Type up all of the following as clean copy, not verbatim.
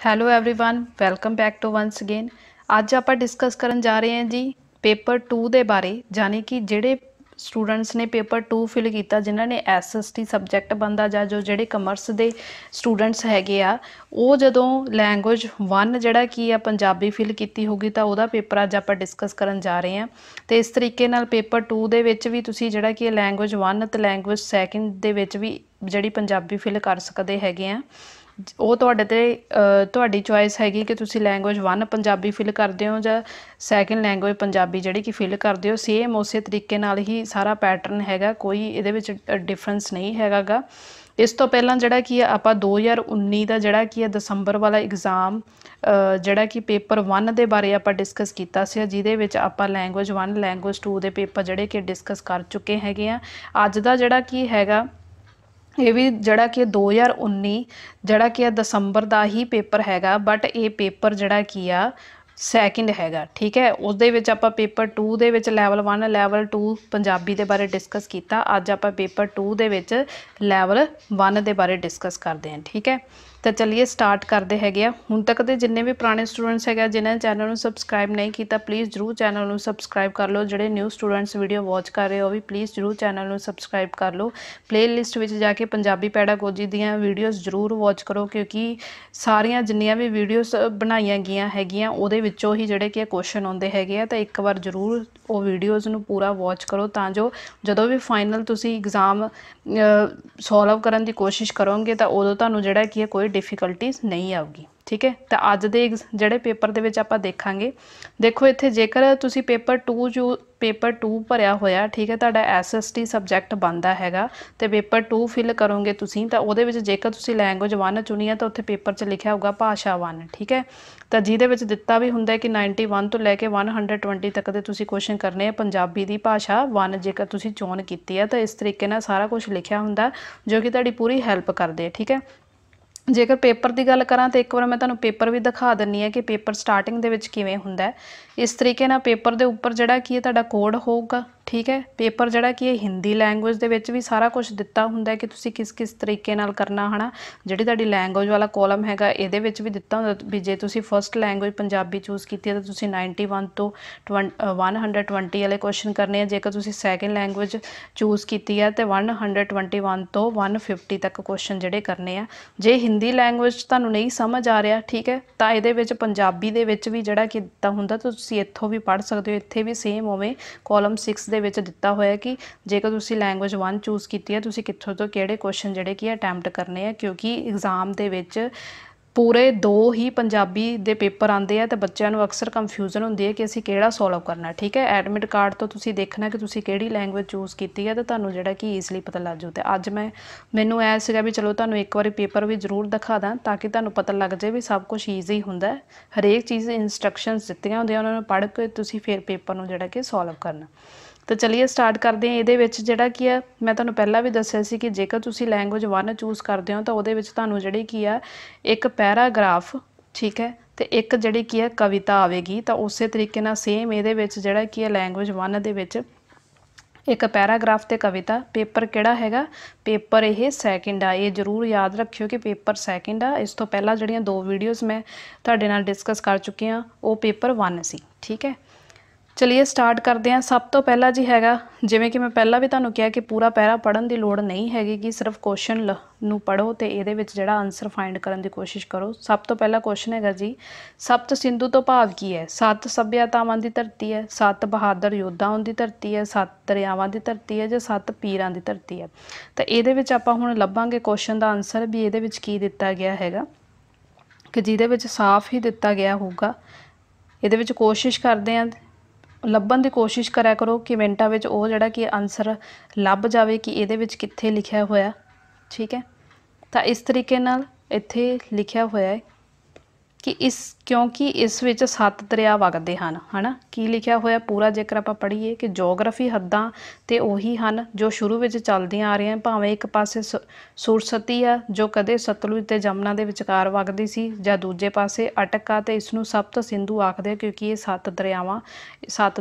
Hello everyone welcome back to once again. ਅੱਜ ਆਪਾਂ discuss ਕਰਨ ਜਾ ਰਹੇ ਹਾਂ ਜੀ ਪੇਪਰ 2 ਦੇ ਬਾਰੇ, ਜਾਨੀ ਕਿ ਜਿਹੜੇ ਸਟੂਡੈਂਟਸ ਨੇ ਪੇਪਰ 2 ਫਿਲ ਕੀਤਾ, ਜਿਨ੍ਹਾਂ ਨੇ SST ਸਬਜੈਕਟ ਬਣਦਾ ਜਾਂ ਜਿਹੜੇ ਕਮਰਸ ਦੇ ਸਟੂਡੈਂਟਸ ਹੈਗੇ ਆ, ਉਹ ਜਦੋਂ ਲੈਂਗੁਏਜ 1 ਜਿਹੜਾ ਕੀ ਆ ਪੰਜਾਬੀ ਫਿਲ ਕੀਤੀ ਹੋਗੀ ਤਾਂ ਉਹਦਾ ਪੇਪਰ ਅੱਜ ਆਪਾਂ ਡਿਸਕਸ ਕਰਨ ਜਾ ਰਹੇ ਹਾਂ। ਤੇ ਇਸ ਤਰੀਕੇ ਨਾਲ ਪੇਪਰ 2 ਦੇ ਵਿੱਚ ਵੀ ਤੁਸੀਂ ਜਿਹੜਾ ਕਿ ਲੈਂਗੁਏਜ 1 ਤੇ ਲੈਂਗੁਏਜ 2 ਦੇ ਵਿੱਚ ਵੀ ਜਿਹੜੀ ਪੰਜਾਬੀ ਫਿਲ ਕਰ ਸਕਦੇ ਹੈਗੇ ਆ। ਉਹ ਤੁਹਾਡੇ 'ਤੇ ਤੁਹਾਡੀ ਚੋਇਸ ਹੈਗੀ ਕਿ ਤੁਸੀਂ ਲੈਂਗੁਏਜ 1 ਪੰਜਾਬੀ ਫਿਲ ਕਰਦੇ ਹੋ ਜਾਂ ਸੈਕਿੰਡ ਲੈਂਗੁਏਜ ਪੰਜਾਬੀ ਜਿਹੜੀ ਕਿ ਫਿਲ ਕਰਦੇ ਹੋ। ਸੇਮ ਉਸੇ ਤਰੀਕੇ ਨਾਲ ਹੀ ਸਾਰਾ ਪੈਟਰਨ ਹੈਗਾ, ਕੋਈ ਇਹਦੇ ਵਿੱਚ ਡਿਫਰੈਂਸ ਨਹੀਂ ਹੈਗਾ ਗਾ। ਇਸ ਤੋਂ ਪਹਿਲਾਂ ਜਿਹੜਾ ਕੀ ਆ ਆਪਾਂ 2019 ਦਾ ਜਿਹੜਾ ਕੀ ਆ ਦਸੰਬਰ ਵਾਲਾ ਐਗਜ਼ਾਮ ਜਿਹੜਾ ਕਿ ਪੇਪਰ 1 ਦੇ ਬਾਰੇ ਆਪਾਂ ਡਿਸਕਸ ਕੀਤਾ ਸੀ, ਜਿਹਦੇ ਵਿੱਚ ਆਪਾਂ ਲੈਂਗੁਏਜ 1 ਲੈਂਗੁਏਜ 2 ਦੇ ਪੇਪਰ ਜਿਹੜੇ ਕਿ ਡਿਸਕਸ ਕਰ ਚੁੱਕੇ ਹੈਗੇ ਆ। ਅੱਜ ਦਾ ਜਿਹੜਾ ਕੀ ਹੈਗਾ ਇਹ ਵੀ ਜਿਹੜਾ ਕਿ 2019 ਜਿਹੜਾ ਕਿ ਦਸੰਬਰ ਦਾ ਹੀ ਪੇਪਰ ਹੈਗਾ, ਬਟ ਇਹ ਪੇਪਰ ਜਿਹੜਾ ਕੀ ਆ ਸੈਕਿੰਡ ਹੈਗਾ, ਠੀਕ ਹੈ। ਉਹਦੇ ਵਿੱਚ ਆਪਾਂ ਪੇਪਰ 2 ਦੇ ਵਿੱਚ ਲੈਵਲ 1 ਲੈਵਲ 2 ਪੰਜਾਬੀ ਦੇ ਬਾਰੇ ਡਿਸਕਸ ਕੀਤਾ। ਅੱਜ ਆਪਾਂ ਪੇਪਰ 2 ਦੇ ਵਿੱਚ ਲੈਵਲ 1 ਦੇ ਬਾਰੇ ਡਿਸਕਸ ਕਰਦੇ ਹਾਂ, ਠੀਕ ਹੈ। ਤਾਂ ਚਲਿਏ ਸਟਾਰਟ ਕਰਦੇ ਹੈਗੇ ਆ। ਹੁਣ ਤੱਕ ਦੇ ਜਿੰਨੇ ਵੀ ਪੁਰਾਣੇ ਸਟੂਡੈਂਟਸ ਹੈਗੇ, ਜਿਨ੍ਹਾਂ ਨੇ ਚੈਨਲ ਨੂੰ ਸਬਸਕ੍ਰਾਈਬ ਨਹੀਂ ਕੀਤਾ, ਪਲੀਜ਼ ਜ਼ਰੂਰ ਚੈਨਲ ਨੂੰ ਸਬਸਕ੍ਰਾਈਬ ਕਰ ਲਓ। ਜਿਹੜੇ ਨਿਊ ਸਟੂਡੈਂਟਸ ਵੀਡੀਓ ਵਾਚ ਕਰ ਰਹੇ ਹੋ, ਉਹ ਵੀ ਪਲੀਜ਼ ਜ਼ਰੂਰ ਚੈਨਲ ਨੂੰ ਸਬਸਕ੍ਰਾਈਬ ਕਰ ਲਓ। ਪਲੇਲਿਸਟ ਵਿੱਚ ਜਾ ਕੇ ਪੰਜਾਬੀ ਪੈਡਾਗੋਜੀ ਦੀਆਂ ਵੀਡੀਓਜ਼ ਜ਼ਰੂਰ ਵਾਚ ਕਰੋ, ਕਿਉਂਕਿ ਸਾਰੀਆਂ ਜਿੰਨੀਆਂ ਵੀ ਵੀਡੀਓਜ਼ ਬਣਾਈਆਂ ਗਈਆਂ ਹੈਗੀਆਂ ਉਹਦੇ ਵਿੱਚੋਂ ਹੀ ਜਿਹੜੇ ਕਿ ਕੁਐਸਚਨ ਆਉਂਦੇ ਹੈਗੇ ਆ। ਤਾਂ ਇੱਕ ਵਾਰ ਜ਼ਰੂਰ ਉਹ ਵੀਡੀਓਜ਼ ਨੂੰ ਪੂਰਾ ਵਾਚ ਕਰੋ, ਤਾਂ ਜੋ ਜਦੋਂ ਵੀ ਫਾਈਨਲ ਤੁਸੀਂ ਐਗਜ਼ਾਮ ਸੋਲਵ ਕਰਨ ਦੀ ਕੋਸ਼ਿਸ਼ ਕਰੋਗੇ ਤਾਂ ਉਦੋਂ ਤੁਹਾਨੂੰ ਜਿਹੜਾ ਕੀ ਹੈ ਕੋਈ ਡਿਫੀਕਲਟੀਜ਼ ਨਹੀਂ ਆਊਗੀ, ਠੀਕ ਹੈ। ਤਾਂ ਅੱਜ ਦੇ ਜਿਹੜੇ ਪੇਪਰ ਦੇ ਵਿੱਚ ਆਪਾਂ ਦੇਖਾਂਗੇ, ਦੇਖੋ ਇੱਥੇ ਜੇਕਰ ਤੁਸੀਂ ਪੇਪਰ 2 ਭਰਿਆ ਹੋਇਆ, ਠੀਕ ਹੈ, ਤੁਹਾਡਾ SST ਸਬਜੈਕਟ ਬਣਦਾ ਹੈਗਾ ਅਤੇ ਪੇਪਰ 2 ਫਿਲ ਕਰੋਗੇ ਤੁਸੀਂ, ਤਾਂ ਉਹਦੇ ਵਿੱਚ ਜੇਕਰ ਤੁਸੀਂ ਲੈਂਗੁਏਜ 1 ਚੁਣੀ ਹੈ ਤਾਂ ਉੱਥੇ ਪੇਪਰ 'ਚ ਲਿਖਿਆ ਹੋਊਗਾ ਭਾਸ਼ਾ 1, ਠੀਕ ਹੈ। ਤਾਂ ਜਿਹਦੇ ਵਿੱਚ ਦਿੱਤਾ ਵੀ ਹੁੰਦਾ ਕਿ 91 ਤੋਂ ਲੈ ਕੇ 120 ਤੱਕ ਦੇ ਤੁਸੀਂ ਕੁਐਸਚਨ ਕਰਨੇ ਆ ਪੰਜਾਬੀ ਦੀ ਭਾਸ਼ਾ 1 ਜੇਕਰ ਤੁਸੀਂ ਚੋਣ ਕੀਤੀ ਹੈ। ਤਾਂ ਇਸ ਤਰੀਕੇ ਨਾਲ ਸਾਰਾ ਕੁਝ ਲਿਖਿਆ ਹੁੰਦਾ ਜੋ ਕਿ ਤੁਹਾਡੀ ਪੂਰੀ ਹੈਲਪ ਕਰਦੇ ਆ, ਠੀਕ ਹੈ। ਜੇਕਰ ਪੇਪਰ ਦੀ ਗੱਲ ਕਰਾਂ ਤਾਂ ਇੱਕ ਵਾਰ ਮੈਂ ਤੁਹਾਨੂੰ ਪੇਪਰ ਵੀ ਦਿਖਾ ਦਿੰਦੀ ਹਾਂ ਕਿ ਪੇਪਰ ਸਟਾਰਟਿੰਗ ਦੇ ਵਿੱਚ ਕਿਵੇਂ ਹੁੰਦਾ। ਇਸ ਤਰੀਕੇ ਨਾਲ ਪੇਪਰ ਦੇ ਉੱਪਰ ਜਿਹੜਾ ਕੀ ਹੈ ਤੁਹਾਡਾ ਕੋਡ ਹੋਊਗਾ, ਠੀਕ ਹੈ। ਪੇਪਰ ਜਿਹੜਾ ਕੀ ਹੈ ਹਿੰਦੀ ਲੈਂਗੁਏਜ ਦੇ ਵਿੱਚ ਵੀ ਸਾਰਾ ਕੁਝ ਦਿੱਤਾ ਹੁੰਦਾ ਕਿ ਤੁਸੀਂ ਕਿਸ ਕਿਸ ਤਰੀਕੇ ਨਾਲ ਕਰਨਾ ਹੈ ਨਾ। ਜਿਹੜੀ ਤੁਹਾਡੀ ਲੈਂਗੁਏਜ ਵਾਲਾ ਕੋਲਮ ਹੈਗਾ ਇਹਦੇ ਵਿੱਚ ਵੀ ਦਿੱਤਾ ਹੁੰਦਾ ਵੀ ਜੇ ਤੁਸੀਂ ਫਸਟ ਲੈਂਗੁਏਜ ਪੰਜਾਬੀ ਚੂਜ਼ ਕੀਤੀ ਹੈ ਤਾਂ ਤੁਸੀਂ 91 ਤੋਂ 120 ਵਾਲੇ ਕੁਐਸਚਨ ਕਰਨੇ ਆ। ਜੇਕਰ ਤੁਸੀਂ ਸੈਕਿੰਡ ਲੈਂਗੁਏਜ ਚੂਜ਼ ਕੀਤੀ ਹੈ ਤਾਂ 121 ਤੋਂ 150 ਤੱਕ ਕੁਐਸਚਨ ਜਿਹੜੇ ਕਰਨੇ ਆ। ਜੇ ਹਿੰਦੀ ਲੈਂਗੁਏਜ ਤੁਹਾਨੂੰ ਨਹੀਂ ਸਮਝ ਆ ਰਿਹਾ, ਠੀਕ ਹੈ, ਤਾਂ ਇਹਦੇ ਵਿੱਚ ਪੰਜਾਬੀ ਦੇ ਵਿੱਚ ਵੀ ਜਿਹੜਾ ਕਿ ਦਿੱਤਾ ਹੁੰਦਾ ਤਾਂ ਤੁਸੀਂ ਇੱਥੋਂ ਵੀ ਪੜ੍ਹ ਸਕਦੇ ਹੋ। ਇੱਥੇ ਵੀ ਸੇਮ ਉਵੇਂ ਕੋਲਮ 6 ਦੇ ਵਿੱਚ ਦਿੱਤਾ ਹੋਇਆ ਕਿ ਜੇਕਰ ਤੁਸੀਂ ਲੈਂਗੁਏਜ 1 ਚੂਜ਼ ਕੀਤੀ ਹੈ ਤੁਸੀਂ ਕਿੱਥੋਂ ਤੋਂ ਕਿਹੜੇ ਕੁਐਸਚਨ ਜਿਹੜੇ ਕਿ ਅਟੈਂਪਟ ਕਰਨੇ ਆ, ਕਿਉਂਕਿ ਐਗਜ਼ਾਮ ਦੇ ਵਿੱਚ ਪੂਰੇ 2 ਹੀ ਪੰਜਾਬੀ ਦੇ ਪੇਪਰ ਆਉਂਦੇ ਆ। ਤਾਂ ਬੱਚਿਆਂ ਨੂੰ ਅਕਸਰ ਕਨਫਿਊਜ਼ਨ ਹੁੰਦੀ ਹੈ ਕਿ ਅਸੀਂ ਕਿਹੜਾ ਸੋਲਵ ਕਰਨਾ, ਠੀਕ ਹੈ। ਐਡਮਿਟ ਕਾਰਡ ਤੋਂ ਤੁਸੀਂ ਦੇਖਣਾ ਕਿ ਤੁਸੀਂ ਕਿਹੜੀ ਲੈਂਗੁਏਜ ਚੂਜ਼ ਕੀਤੀ ਹੈ ਤਾਂ ਤੁਹਾਨੂੰ ਜਿਹੜਾ ਕਿ ਈਜ਼ਲੀ ਪਤਾ ਲੱਗ ਜਾਊ। ਅਤੇ ਅੱਜ ਮੈਨੂੰ ਐ ਸੀਗਾ ਵੀ ਚਲੋ ਤੁਹਾਨੂੰ ਇੱਕ ਵਾਰੀ ਪੇਪਰ ਵੀ ਜ਼ਰੂਰ ਦਿਖਾ ਦਾਂ ਤਾਂ ਕਿ ਤੁਹਾਨੂੰ ਪਤਾ ਲੱਗ ਜਾਏ ਵੀ ਸਭ ਕੁਝ ਈਜ਼ੀ ਹੁੰਦਾ। ਹਰੇਕ ਚੀਜ਼ ਇੰਸਟਰਕਸ਼ਨਸ ਦਿੱਤੀਆਂ ਹੁੰਦੀਆਂ, ਉਹਨਾਂ ਨੂੰ ਪੜ੍ਹ ਕੇ ਤੁਸੀਂ ਫਿਰ ਪੇਪਰ ਨੂੰ ਜਿਹੜਾ ਕਿ ਸੋਲਵ ਕਰਨਾ। ਤਾਂ ਚਲਿਏ ਸਟਾਰਟ ਕਰਦੇ ਹਾਂ। ਇਹਦੇ ਵਿੱਚ ਜਿਹੜਾ ਕੀ ਆ ਮੈਂ ਤੁਹਾਨੂੰ ਪਹਿਲਾਂ ਵੀ ਦੱਸਿਆ ਸੀ ਕਿ ਜੇਕਰ ਤੁਸੀਂ ਲੈਂਗੁਏਜ 1 ਚੂਜ਼ ਕਰਦੇ ਹੋ ਤਾਂ ਉਹਦੇ ਵਿੱਚ ਤੁਹਾਨੂੰ ਜਿਹੜੀ ਕੀ ਆ ਇੱਕ ਪੈਰਾਗ੍ਰਾਫ, ਠੀਕ ਹੈ, ਅਤੇ ਇੱਕ ਜਿਹੜੀ ਕੀ ਹੈ ਕਵਿਤਾ ਆਵੇਗੀ। ਤਾਂ ਉਸੇ ਤਰੀਕੇ ਨਾਲ ਸੇਮ ਇਹਦੇ ਵਿੱਚ ਜਿਹੜਾ ਕੀ ਹੈ ਲੈਂਗੁਏਜ 1 ਦੇ ਵਿੱਚ ਇੱਕ ਪੈਰਾਗ੍ਰਾਫ ਅਤੇ ਕਵਿਤਾ। ਪੇਪਰ ਕਿਹੜਾ ਹੈਗਾ? ਪੇਪਰ ਇਹ ਸੈਕਿੰਡ ਆ। ਇਹ ਜ਼ਰੂਰ ਯਾਦ ਰੱਖਿਓ ਕਿ ਪੇਪਰ ਸੈਕਿੰਡ ਆ। ਇਸ ਤੋਂ ਪਹਿਲਾਂ ਜਿਹੜੀਆਂ 2 ਵੀਡੀਓਜ਼ ਮੈਂ ਤੁਹਾਡੇ ਨਾਲ ਡਿਸਕਸ ਕਰ ਚੁੱਕੀ ਹਾਂ ਉਹ ਪੇਪਰ 1 ਸੀ, ਠੀਕ ਹੈ। ਚਲਿਏ ਸਟਾਰਟ ਕਰਦੇ ਹਾਂ। ਸਭ ਤੋਂ ਪਹਿਲਾਂ ਜੀ ਹੈਗਾ, ਜਿਵੇਂ ਕਿ ਮੈਂ ਪਹਿਲਾਂ ਵੀ ਤੁਹਾਨੂੰ ਕਿਹਾ ਕਿ ਪੂਰਾ ਪੈਰਾ ਪੜ੍ਹਨ ਦੀ ਲੋੜ ਨਹੀਂ ਹੈਗੀ ਕਿ ਸਿਰਫ ਕੁਐਸਚਨ ਨੂੰ ਪੜ੍ਹੋ ਅਤੇ ਇਹਦੇ ਵਿੱਚ ਜਿਹੜਾ ਆਨਸਰ ਫਾਈਂਡ ਕਰਨ ਦੀ ਕੋਸ਼ਿਸ਼ ਕਰੋ। ਸਭ ਤੋਂ ਪਹਿਲਾ ਕੁਐਸਚਨ ਹੈਗਾ ਜੀ, ਸਪਤ ਸਿੰਧੂ ਤੋਂ ਭਾਵ ਕੀ ਹੈ? 7 ਸੱਭਿਅਤਾਵਾਂ ਦੀ ਧਰਤੀ ਹੈ, 7 ਬਹਾਦਰ ਯੋਧਾਵਾਂ ਦੀ ਧਰਤੀ ਹੈ, 7 ਦਰਿਆਵਾਂ ਦੀ ਧਰਤੀ ਹੈ ਜਾਂ 7 ਪੀਰਾਂ ਦੀ ਧਰਤੀ ਹੈ। ਤਾਂ ਇਹਦੇ ਵਿੱਚ ਆਪਾਂ ਹੁਣ ਲੱਭਾਂਗੇ ਕੁਐਸਚਨ ਦਾ ਆਨਸਰ ਵੀ ਇਹਦੇ ਵਿੱਚ ਕੀ ਦਿੱਤਾ ਗਿਆ ਹੈਗਾ, ਕਿ ਜਿਹਦੇ ਵਿੱਚ ਸਾਫ਼ ਹੀ ਦਿੱਤਾ ਗਿਆ ਹੋਊਗਾ। ਇਹਦੇ ਵਿੱਚ ਕੋਸ਼ਿਸ਼ ਕਰਦੇ ਹਾਂ, ਲੱਭਣ ਦੀ ਕੋਸ਼ਿਸ਼ ਕਰਿਆ ਕਰੋ ਕਿ ਮਿੰਟਾਂ ਵਿੱਚ ਉਹ ਜਿਹੜਾ ਕਿ ਆਨਸਰ ਲੱਭ ਜਾਵੇ ਕਿ ਇਹਦੇ ਵਿੱਚ ਕਿੱਥੇ ਲਿਖਿਆ ਹੋਇਆ, ਠੀਕ ਹੈ। ਤਾਂ ਇਸ ਤਰੀਕੇ ਨਾਲ ਇੱਥੇ ਲਿਖਿਆ ਹੋਇਆ ਹੈ कि इस क्योंकि इस ਵਿੱਚ 7 ਦਰਿਆ ਵਗਦੇ ਹਨ ਹਨਾ। ਕੀ ਲਿਖਿਆ ਹੋਇਆ ਪੂਰਾ ਜੇਕਰ ਆਪਾਂ ਪੜ੍ਹੀਏ ਕਿ ਜੋਗਰਾਫੀ ਹੱਦਾਂ ਤੇ ਉਹੀ ਹਨ ਜੋ ਸ਼ੁਰੂ ਵਿੱਚ ਚੱਲਦੀਆਂ ਆ ਰਹੀਆਂ, ਭਾਵੇਂ ਇੱਕ ਪਾਸੇ ਸੁਰਸਤੀ ਆ ਜੋ ਕਦੇ ਸਤਲੁਜ ਤੇ ਜਮਨਾ ਦੇ ਵਿਚਕਾਰ ਵਗਦੀ ਸੀ, ਜਾਂ ਦੂਜੇ ਪਾਸੇ ਅਟਕ ਆ ਤੇ ਇਸ ਨੂੰ ਸਪਤ ਸਿੰਧੂ ਆਖਦੇ ਕਿਉਂਕਿ ਇਹ 7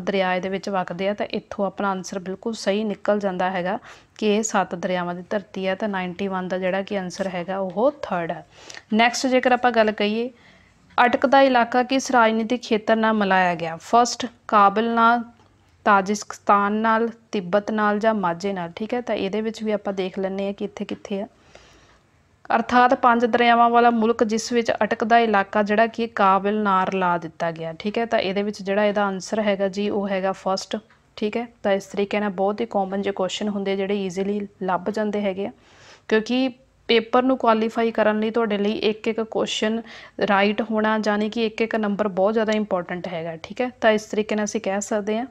ਦਰਿਆ ਇਹਦੇ ਵਿੱਚ ਵਗਦੇ ਆ। ਤਾਂ ਇੱਥੋਂ ਆਪਣਾ ਆਨਸਰ ਬਿਲਕੁਲ ਸਹੀ ਨਿਕਲ ਜਾਂਦਾ ਹੈਗਾ ਕਿ ਇਹ 7 ਦਰਿਆਵਾਂ ਦੀ ਧਰਤੀ ਹੈ। ਤਾਂ 91 ਦਾ ਜਿਹੜਾ ਕਿ ਆਨਸਰ ਹੈਗਾ ਉਹ 3rd ਹੈ। ਨੈਕਸਟ ਜੇਕਰ ਆਪਾਂ ਗੱਲ ਕਰੀਏ, अटक का इलाका किस राजनीतिक खेत्र नाल मिलाया गया? फर्स्ट काबल नाल, ताजिकिस्तान नाल, तिब्बत नाल जां माझे नाल। ठीक है, तो ये भी आप देख लें कि इत्थे कित्थे है। अर्थात 5 दरियावां वाला मुल्क जिस विच अटक का इलाका जिहड़ा कि काबल नाल ला दिता गया। ठीक है, तो ये जिहड़ा इहदा आंसर हैगा जी वो हैगा फर्स्ट। ठीक है, तो इस तरीके नाल बहुत ही कॉमन जो क्वेश्चन होंदे जिहड़े ईजीली लभ जांदे हैगे, क्योंकि पेपर ਨੂੰ ਕੁਆਲੀਫਾਈ ਕਰਨ ਲਈ ਤੁਹਾਡੇ ਲਈ ਇੱਕ ਇੱਕ ਕੁਐਸਚਨ ਰਾਈਟ ਹੋਣਾ, ਜਾਨੀ ਕਿ ਇੱਕ ਇੱਕ ਨੰਬਰ ਬਹੁਤ ਜ਼ਿਆਦਾ ਇੰਪੋਰਟੈਂਟ ਹੈਗਾ। ਠੀਕ ਹੈ, ਤਾਂ ਇਸ ਤਰੀਕੇ ਨਾਲ ਅਸੀਂ ਕਹਿ ਸਕਦੇ ਹਾਂ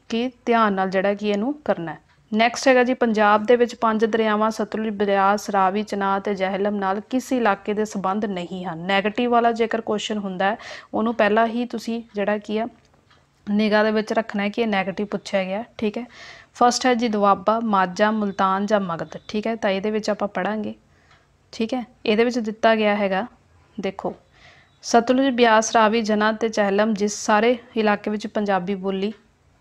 ਕਿ ਧਿਆਨ ਨਾਲ ਜਿਹੜਾ ਕਿ ਇਹਨੂੰ ਕਰਨਾ ਹੈ। ਨੈਕਸਟ ਹੈਗਾ ਜੀ, ਪੰਜਾਬ ਦੇ ਵਿੱਚ 5 ਦਰਿਆਵਾਂ ਸਤਲੁਜ, ਬਿਆਸ, ਰਾਵੀ, ਚਨਾਬ ਤੇ ਜੇਹਲਮ ਨਾਲ ਕਿਸ ਇਲਾਕੇ ਦੇ ਸੰਬੰਧ ਨਹੀਂ ਹਨ। ਨੈਗੇਟਿਵ ਵਾਲਾ ਜੇਕਰ ਕੁਐਸਚਨ ਹੁੰਦਾ ਉਹਨੂੰ ਪਹਿਲਾਂ ਹੀ ਤੁਸੀਂ ਜਿਹੜਾ ਕੀ ਆ ਨਿਗਾਹ ਦੇ ਵਿੱਚ ਰੱਖਣਾ ਹੈ कि ਨੈਗੇਟਿਵ ਪੁੱਛਿਆ ਗਿਆ। ठीक है, फस्ट है जी ਦੁਆਬਾ, ਮਾਝਾ, ਮੁਲਤਾਨ ਜਾਂ ਮਗਧ। ठीक है, ਤਾਂ ਇਹਦੇ ਵਿੱਚ ਆਪਾਂ ਪੜਾਂਗੇ। ठीक है, ਇਹਦੇ ਵਿੱਚ ਦਿੱਤਾ ਗਿਆ ਹੈਗਾ, ਦੇਖੋ ਸਤਲੁਜ, ਬਿਆਸ, ਰਾਵੀ, ਜਨਾ ਤੇ ਚਹਿਲਮ ਜਿਸ ਸਾਰੇ ਇਲਾਕੇ ਵਿੱਚ ਪੰਜਾਬੀ ਬੋਲੀ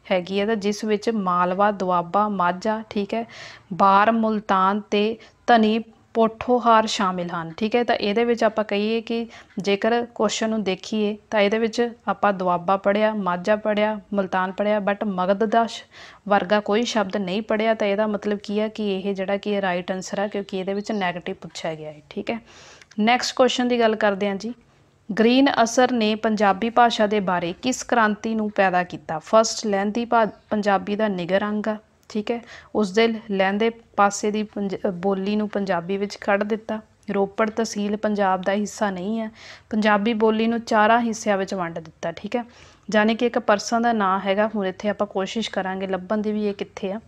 हैगी है, तो जिस विच मालवा, दुआबा, माझा, ठीक है, बार, मुल्तान ते धनी, पोठोहार शामिल हैं। ठीक है, तो ये आप कहीए कि जेकर क्वेश्चन नूं देखीए तो ये आप दुआबा पढ़िया, माझा पढ़िया, मुल्तान पढ़िया, बट मगध का वर्गा कोई शब्द नहीं पढ़िया। तो यदा मतलब की है कि यह जिहड़ा कि राइट आंसर है, क्योंकि ये नैगेटिव पूछा गया है। ठीक है, नैक्सट क्वेश्चन की गल करते हैं जी, ग्रीन असर ने पंजाबी भाषा के बारे किस क्रांति नूं पैदा किया? फस्ट लਹਿੰਦੀ पंजाबी का निगर अंग। ठीक है, उसके लਹਿੰਦੇ पासे की बोली नूं पंजाबी विच कढ़ दिता। रोपड़ तहसील पंजाब का हिस्सा नहीं है। पंजाबी बोली नूं 4 हिस्सों में वंड दिता। ठीक है, जाने कि एक परसन का नाम हैगा। हुण इत्थे आपां कोशिश करांगे लभण दी भी ये कित्थे आ।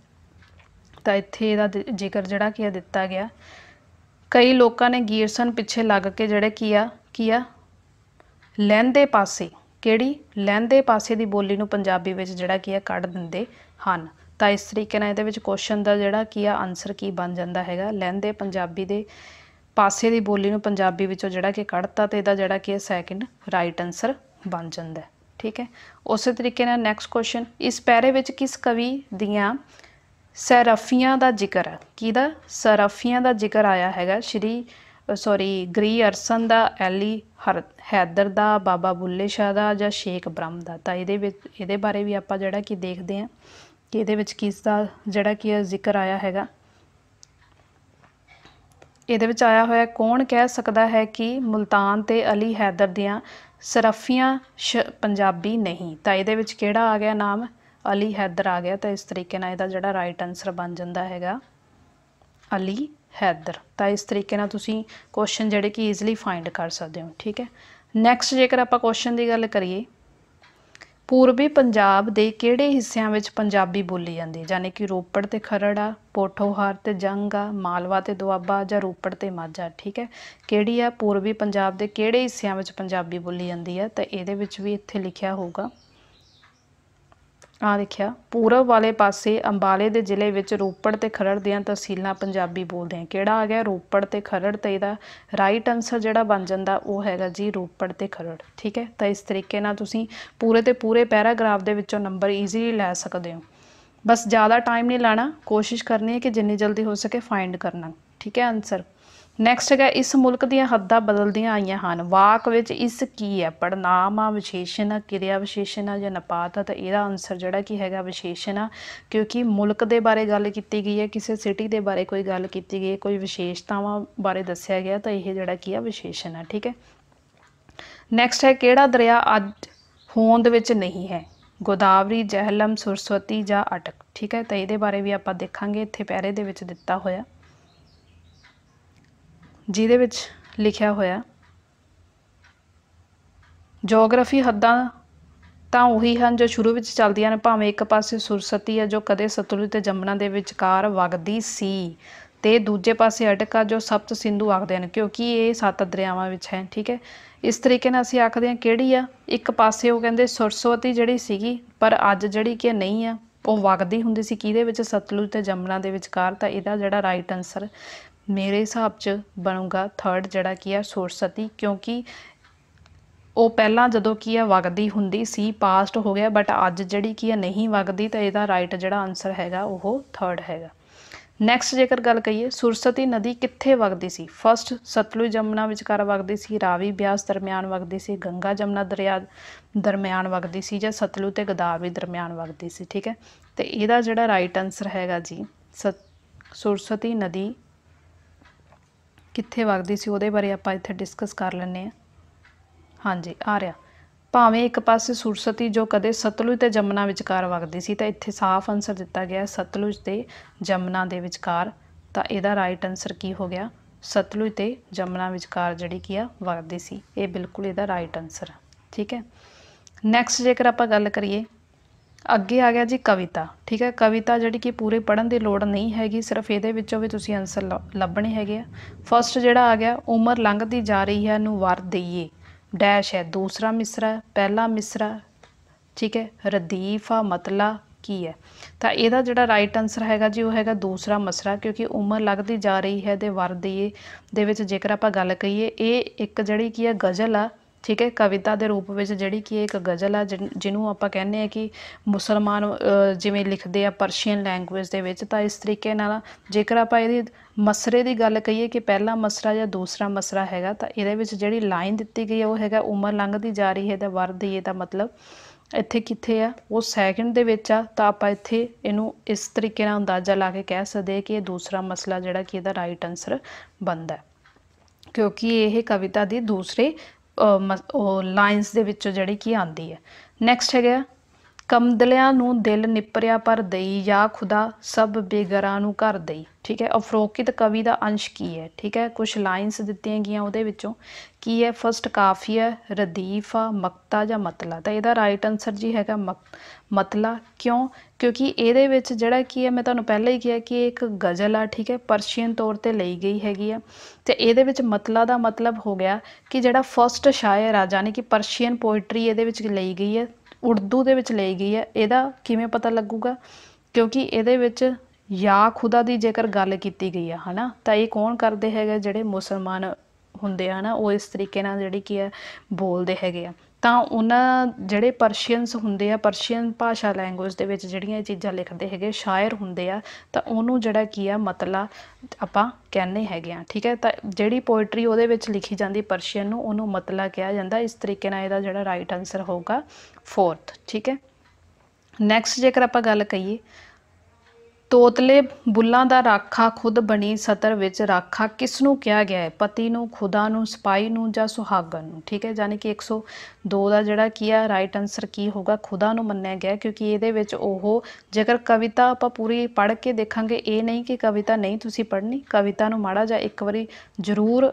तो इत्थे इहदा जिक्र जिहड़ा कि दिता गया, कई लोगों ने गीरसन पिछे लग के जिहड़े किया लਹਿੰਦੇ पासे ਕਿਹੜੀ लਹਿੰਦੇ पासे की बोली नूं पंजाबी विच जिहड़ा कि कढ़ दिंदे हन। तो इस तरीके नाल इहदे विच क्वेश्चन का जिहड़ा कि आंसर की बन जाता है, लਹਿੰਦੇ पंजाबी दे पासे की बोली नूं पंजाबी विचों जिहड़ा कि कढ़ता, तो इहदा जिहड़ा कि सैकेंड राइट आंसर बन जाता है। ठीक है, उस तरीके नाल नैक्सट क्वेश्चन, इस पैरे विच किस कवि दियां सैराफियां का जिक्र है? किहदा सैराफियां का जिक्र आया है? गरी अरसन का, एली हैदर का, बाबा बुल्ले शाह का, या शेख ब्रह्म का। तो ये बारे भी आप जड़ा कि देखते हैं कि ये किसका जड़ा कि जिक्र आया है। ये आया होया, कौन कह सकता है कि मुल्तान ते अली हैदर दियां सराफियां पंजाबी नहीं? तो ये किहड़ा आ गया नाम? अली हैदर आ गया। तो इस तरीके नाल इहदा जिहड़ा राइट आंसर बन जाता है अली हैदर। तो इस तरीके नाल तुसीं क्वेश्चन जिहड़े कि ईजिली फाइंड कर सकते हो। ठीक है, नैक्सट जेकर आप क्वेश्चन की गल करिए, पूर्वी पंजाब के किहड़े हिस्सों में पंजाबी बोली जाती? यानी कि रोपड़ ते खरड़ आ, पोठोहार ते जंग आ, मालवा ते दुआबा, या रोपड़ ते माझा। ठीक है, किहड़ी आ पूर्वी पंजाब के किहड़े हिस्सों में पंजाबी बोली जाती है? तो ये भी इत्थे लिखिया होगा, आ देखिया पूरब वाले पासे अंबाले के जिले में रोपड़ ते खरड़ दियां तहसीलां पंजाबी बोलते हैं। किहड़ा आ गया? रोपड़ ते खरड़। तो इहदा राइट आंसर जिहड़ा बन जाता वो हैगा जी रोपड़ ते खरड़। ठीक है, तो इस तरीके नाल तुसीं पूरे ते पूरे पैराग्राफ दे विचों नंबर ईजीली लै सकदे हो। बस ज़्यादा टाइम नहीं लाना, कोशिश करनी है कि जिन्नी जल्दी हो सके फाइंड करना। ठीक है, आंसर नैक्सट है, इस मुल्क दीयां हद्दां बदलदियां आईयां हन। वाक विच इस की है? पड़नाम आ, विशेषण आ, किरिया विशेषण आ, या नपात आ? तो यदा आंसर जिहड़ा कि हैगा विशेषण आ, क्योंकि मुल्क के बारे गल की गई है, किसी सिटी के बारे कोई गल की गई है, कोई विशेषतावां बारे दस्सिया गया, तो यह जिहड़ा कि विशेषण है। ठीक है, नैक्सट है, किहड़ा दरिया अज होंद विच नहीं है? गोदावरी, जहलम, सरस्वती या अटक। ठीक है, तो ये बारे भी आप देखांगे, इत्थे पैरे दे विच दिता होया जिहदे विच लिखिया होया जोग्राफी हद्दां तां उही हन जो शुरू विच चलदियां ने, भावें एक पासे सुरसती है जो कदे सतलुज ते जमुना दे विचकार वगदी सी। ਤੇ ਦੂਜੇ ਪਾਸੇ ਅਟਕ ਆ ਜੋ ਸਪਤ ਸਿੰਧੂ ਆਖਦੇ ਹਨ ਕਿਉਂਕਿ ਇਹ 7 ਦਰਿਆਵਾਂ ਵਿੱਚ ਹੈ। ਠੀਕ ਹੈ, ਇਸ ਤਰੀਕੇ ਨਾਲ ਅਸੀਂ ਆਖਦੇ ਹਾਂ ਕਿਹੜੀ ਆ, ਇੱਕ ਪਾਸੇ ਉਹ ਕਹਿੰਦੇ ਸਰਸਵਤੀ ਜਿਹੜੀ ਸੀਗੀ ਪਰ ਅੱਜ ਜਿਹੜੀ ਕਿ ਨਹੀਂ ਆ, ਉਹ ਵਗਦੀ ਹੁੰਦੀ ਸੀ ਕਿਹਦੇ ਵਿੱਚ, ਸਤਲੁਜ ਤੇ ਜਮਨਾ ਦੇ ਵਿਚਕਾਰ। ਤਾਂ ਇਹਦਾ ਜਿਹੜਾ ਰਾਈਟ ਆਨਸਰ ਮੇਰੇ ਹਿਸਾਬ 'ਚ ਬਣੂਗਾ 3rd ਜਿਹੜਾ ਕੀ ਆ ਸਰਸਵਤੀ, ਕਿਉਂਕਿ ਉਹ ਪਹਿਲਾਂ ਜਦੋਂ ਕੀ ਆ ਵਗਦੀ ਹੁੰਦੀ ਸੀ, ਪਾਸਟ ਹੋ ਗਿਆ, ਬਟ ਅੱਜ ਜਿਹੜੀ ਕੀ ਆ ਨਹੀਂ ਵਗਦੀ। ਤਾਂ ਇਹਦਾ ਰਾਈਟ ਜਿਹੜਾ ਆਨਸਰ ਹੈਗਾ ਉਹ 3rd ਹੈਗਾ। ਨੈਕਸਟ ਜੇਕਰ ਗੱਲ ਕਰੀਏ ਸਰਸਵਤੀ ਨਦੀ ਕਿੱਥੇ ਵਗਦੀ ਸੀ, ਫਸਟ ਸਤਲੁਜ ਜਮਨਾ ਵਿਚਕਾਰ ਵਗਦੀ ਸੀ, ਰਾਵੀ ਬਿਆਸ ਦਰਮਿਆਨ ਵਗਦੀ ਸੀ, ਗੰਗਾ ਜਮਨਾ ਦਰਿਆ ਦਰਮਿਆਨ ਵਗਦੀ ਸੀ, ਜਾਂ ਸਤਲੁਜ ਤੇ ਗੋਦਾਵਰੀ ਦਰਮਿਆਨ ਵਗਦੀ ਸੀ। ਠੀਕ ਹੈ, ਤੇ ਇਹਦਾ ਜਿਹੜਾ ਰਾਈਟ ਆਨਸਰ ਹੈਗਾ ਜੀ ਸਰਸਵਤੀ ਨਦੀ ਕਿੱਥੇ ਵਗਦੀ ਸੀ ਉਹਦੇ ਬਾਰੇ ਆਪਾਂ ਇੱਥੇ ਡਿਸਕਸ ਕਰ ਲੈਂਦੇ ਹਾਂ। ਹਾਂਜੀ ਆ ਰਿਹਾ, ਭਾਵੇਂ ਇੱਕ ਪਾਸੇ ਸਰਸਵਤੀ ਜੋ ਕਦੇ ਸਤਲੁਜ ਤੇ ਜਮਨਾ ਵਿਚਕਾਰ ਵਗਦੀ ਸੀ, ਤਾਂ ਇੱਥੇ ਸਾਫ਼ ਆਨਸਰ ਦਿੱਤਾ ਗਿਆ ਸਤਲੁਜ ਤੇ ਜਮਨਾ ਦੇ ਵਿਚਕਾਰ। ਤਾਂ ਇਹਦਾ ਰਾਈਟ ਆਨਸਰ ਕੀ ਹੋ ਗਿਆ, ਸਤਲੁਜ ਤੇ ਜਮਨਾ ਵਿਚਕਾਰ ਜਿਹੜੀ ਕੀ ਆ ਵਗਦੀ ਸੀ, ਇਹ ਬਿਲਕੁਲ ਇਹਦਾ ਰਾਈਟ ਆਨਸਰ ਆ। ਠੀਕ ਹੈ, ਨੈਕਸਟ ਜੇਕਰ ਆਪਾਂ ਗੱਲ ਕਰੀਏ ਅੱਗੇ ਆ ਗਿਆ ਜੀ ਕਵਿਤਾ। ਠੀਕ ਹੈ, ਕਵਿਤਾ ਜਿਹੜੀ ਕਿ ਪੂਰੇ ਪੜ੍ਹਨ ਦੀ ਲੋੜ ਨਹੀਂ ਹੈਗੀ, ਸਿਰਫ ਇਹਦੇ ਵਿੱਚੋਂ ਵੀ ਤੁਸੀਂ ਆਨਸਰ ਲੱਭਣੇ ਹੈਗੇ ਆ। ਫਸਟ ਜਿਹੜਾ ਆ ਗਿਆ ਉਮਰ ਲੰਘਦੀ ਜਾ ਰਹੀ ਹੈ ਨੂੰ ਵਰ ਦਈਏ ਡੈਸ਼ ਹੈ, ਦੂਸਰਾ ਮਿਸਰਾ, ਪਹਿਲਾ ਮਿਸਰਾ। ਠੀਕ ਹੈ, ਰਦੀਫ ਆ ਮਤਲਾ ਕੀ ਹੈ, ਤਾਂ ਇਹਦਾ ਜਿਹੜਾ ਰਾਈਟ ਆਨਸਰ ਹੈਗਾ ਜੀ ਉਹ ਹੈਗਾ ਦੂਸਰਾ ਮਿਸਰਾ, ਕਿਉਂਕਿ ਉਮਰ ਲੱਗਦੀ ਜਾ ਰਹੀ ਹੈ ਦੇ ਵਰ ਦਈਏ ਦੇ ਵਿੱਚ ਜੇਕਰ ਆਪਾਂ ਗੱਲ ਕਰੀਏ ਇਹ ਇੱਕ ਜਿਹੜੀ ਕੀ ਹੈ ਗਜ਼ਲ ਆ। ਠੀਕ ਹੈ, ਕਵਿਤਾ ਦੇ ਰੂਪ ਵਿੱਚ ਜਿਹੜੀ ਕਿ ਇੱਕ ਗਜ਼ਲ ਆ ਜਿਹਨੂੰ ਆਪਾਂ ਕਹਿੰਦੇ ਹਾਂ ਕਿ ਮੁਸਲਮਾਨ ਜਿਵੇਂ ਲਿਖਦੇ ਆ ਪਰਸ਼ੀਅਨ ਲੈਂਗੁਏਜ ਦੇ ਵਿੱਚ। ਤਾਂ ਇਸ ਤਰੀਕੇ ਨਾਲ ਜੇਕਰ ਆਪਾਂ ਇਹਦੀ ਮਸਰੇ ਦੀ ਗੱਲ ਕਹੀਏ ਕਿ ਪਹਿਲਾ ਮਸਰਾ ਜਾਂ ਦੂਸਰਾ ਮਸਰਾ ਹੈਗਾ, ਤਾਂ ਇਹਦੇ ਵਿੱਚ ਜਿਹੜੀ ਲਾਈਨ ਦਿੱਤੀ ਗਈ ਹੈ ਉਹ ਹੈਗਾ ਉਮਰ ਲੰਘਦੀ ਜਾ ਰਹੀ ਹੈ ਤਾਂ ਵਰ ਦਈਏ ਦਾ ਮਤਲਬ ਇੱਥੇ ਕਿੱਥੇ ਆ, ਉਹ ਸੈਕਿੰਡ ਦੇ ਵਿੱਚ ਆ। ਤਾਂ ਆਪਾਂ ਇੱਥੇ ਇਹਨੂੰ ਇਸ ਤਰੀਕੇ ਨਾਲ ਅੰਦਾਜ਼ਾ ਲਾ ਕੇ ਕਹਿ ਸਕਦੇ ਕਿ ਇਹ ਦੂਸਰਾ ਮਸਲਾ ਜਿਹੜਾ ਕਿ ਇਹਦਾ ਰਾਈਟ ਆਨਸਰ ਬਣਦਾ, ਕਿਉਂਕਿ ਇਹ ਕਵਿਤਾ ਦੀ ਦੂਸਰੇ ਲਾਈਨਸ ਦੇ ਵਿੱਚੋਂ ਜਿਹੜੀ ਕਿ ਆਉਂਦੀ ਹੈ। ਨੈਕਸਟ ਹੈਗਾ ਕਮਦਲਿਆਂ ਨੂੰ ਦਿਲ ਨਿਪਰਿਆ ਪਰ ਦਈ ਜਾਂ ਖੁਦਾ ਸਭ ਬੇਗਰਾਂ ਨੂੰ ਘਰ ਦਈ। ਠੀਕ ਹੈ, ਉਪਰੋਕਤ ਕਵੀ ਦਾ ਅੰਸ਼ ਕੀ ਹੈ। ਠੀਕ ਹੈ, ਕੁਛ ਲਾਈਨਸ ਦਿੱਤੀਆਂ ਗਈਆਂ ਉਹਦੇ ਵਿੱਚੋਂ ਕੀ ਹੈ, ਫਸਟ ਕਾਫੀਆ, ਰਦੀਫ ਆ, ਮਕਤਾ ਜਾਂ ਮਤਲਾ। ਤਾਂ ਇਹਦਾ ਰਾਈਟ ਆਨਸਰ ਜੀ ਹੈਗਾ ਮਤਲਾ। ਕਿਉਂ, ਕਿਉਂਕਿ ਇਹਦੇ ਵਿੱਚ ਜਿਹੜਾ ਕੀ ਹੈ ਮੈਂ ਤੁਹਾਨੂੰ ਪਹਿਲਾਂ ਹੀ ਕਿਹਾ ਕਿ ਇਹ ਇੱਕ ਗਜ਼ਲ ਆ। ਠੀਕ ਹੈ, ਪਰਸ਼ੀਅਨ ਤੌਰ 'ਤੇ ਲਈ ਗਈ ਹੈਗੀ ਆ, ਅਤੇ ਇਹਦੇ ਵਿੱਚ ਮਤਲਾ ਦਾ ਮਤਲਬ ਹੋ ਗਿਆ ਕਿ ਜਿਹੜਾ ਫਸਟ ਸ਼ਾਇਰ ਆ, ਯਾਨੀ ਕਿ ਪਰਸ਼ੀਅਨ ਪੋਇਟਰੀ ਇਹਦੇ ਵਿੱਚ ਲਈ ਗਈ ਹੈ, ਉਰਦੂ ਦੇ ਵਿੱਚ ਲਈ ਗਈ ਹੈ। ਇਹਦਾ ਕਿਵੇਂ ਪਤਾ ਲੱਗੂਗਾ, ਕਿਉਂਕਿ ਇਹਦੇ ਵਿੱਚ ਯਾ ਖੁਦਾ ਦੀ ਜੇਕਰ ਗੱਲ ਕੀਤੀ ਗਈ ਆ ਹੈ ਨਾ, ਤਾਂ ਇਹ ਕੌਣ ਕਰਦੇ ਹੈਗੇ, ਜਿਹੜੇ ਮੁਸਲਮਾਨ ਹੁੰਦੇ ਆ ਨਾ, ਉਹ ਇਸ ਤਰੀਕੇ ਨਾਲ ਜਿਹੜੀ ਕੀ ਹੈ ਬੋਲਦੇ ਹੈਗੇ ਆ। ਤਾਂ ਉਹਨਾਂ ਜਿਹੜੇ ਪਰਸ਼ੀਅਨਸ ਹੁੰਦੇ ਆ, ਪਰਸ਼ੀਅਨ ਭਾਸ਼ਾ ਲੈਂਗੁਏਜ ਦੇ ਵਿੱਚ ਜਿਹੜੀਆਂ ਇਹ ਚੀਜ਼ਾਂ ਲਿਖਦੇ ਹੈਗੇ ਸ਼ਾਇਰ ਹੁੰਦੇ ਆ, ਤਾਂ ਉਹਨੂੰ ਜਿਹੜਾ ਕੀ ਆ ਮਤਲਾ ਆਪਾਂ ਕਹਿੰਦੇ ਹੈਗੇ ਆ। ਠੀਕ ਹੈ, ਤਾਂ ਜਿਹੜੀ ਪੋਇਟਰੀ ਉਹਦੇ ਵਿੱਚ ਲਿਖੀ ਜਾਂਦੀ ਪਰਸ਼ੀਅਨ ਨੂੰ, ਉਹਨੂੰ ਮਤਲਾ ਕਿਹਾ ਜਾਂਦਾ। ਇਸ ਤਰੀਕੇ ਨਾਲ ਇਹਦਾ ਜਿਹੜਾ ਰਾਈਟ ਆਨਸਰ ਹੋਊਗਾ 4th। ਠੀਕ ਹੈ, ਨੈਕਸਟ ਜੇਕਰ ਆਪਾਂ ਗੱਲ ਕਰੀਏ ਤੋਤਲੇ ਬੁੱਲਾਂ ਦਾ ਰਾਖਾ ਖੁਦ ਬਣੀ ਸਤਰ ਵਿੱਚ ਰਾਖਾ ਕਿਸ ਨੂੰ ਕਿਹਾ ਗਿਆ ਹੈ, ਪਤੀ ਨੂੰ, ਖੁਦਾ ਨੂੰ, ਸਿਪਾਹੀ ਨੂੰ ਜਾਂ ਸੁਹਾਗਣ ਨੂੰ। ਠੀਕ ਹੈ, ਯਾਨੀ ਕਿ 102 ਦਾ ਜਿਹੜਾ ਕੀ ਆ ਰਾਈਟ ਆਨਸਰ ਕੀ ਹੋਊਗਾ, ਖੁਦਾ ਨੂੰ ਮੰਨਿਆ ਗਿਆ, ਕਿਉਂਕਿ ਇਹਦੇ ਵਿੱਚ ਉਹ ਜੇਕਰ ਕਵਿਤਾ ਆਪਾਂ ਪੂਰੀ ਪੜ੍ਹ ਕੇ ਦੇਖਾਂਗੇ, ਇਹ ਨਹੀਂ ਕਿ ਕਵਿਤਾ ਨਹੀਂ ਤੁਸੀਂ ਪੜ੍ਹਨੀ, ਕਵਿਤਾ ਨੂੰ ਮਾੜਾ ਜਿਹਾ ਇੱਕ ਵਾਰੀ ਜ਼ਰੂਰ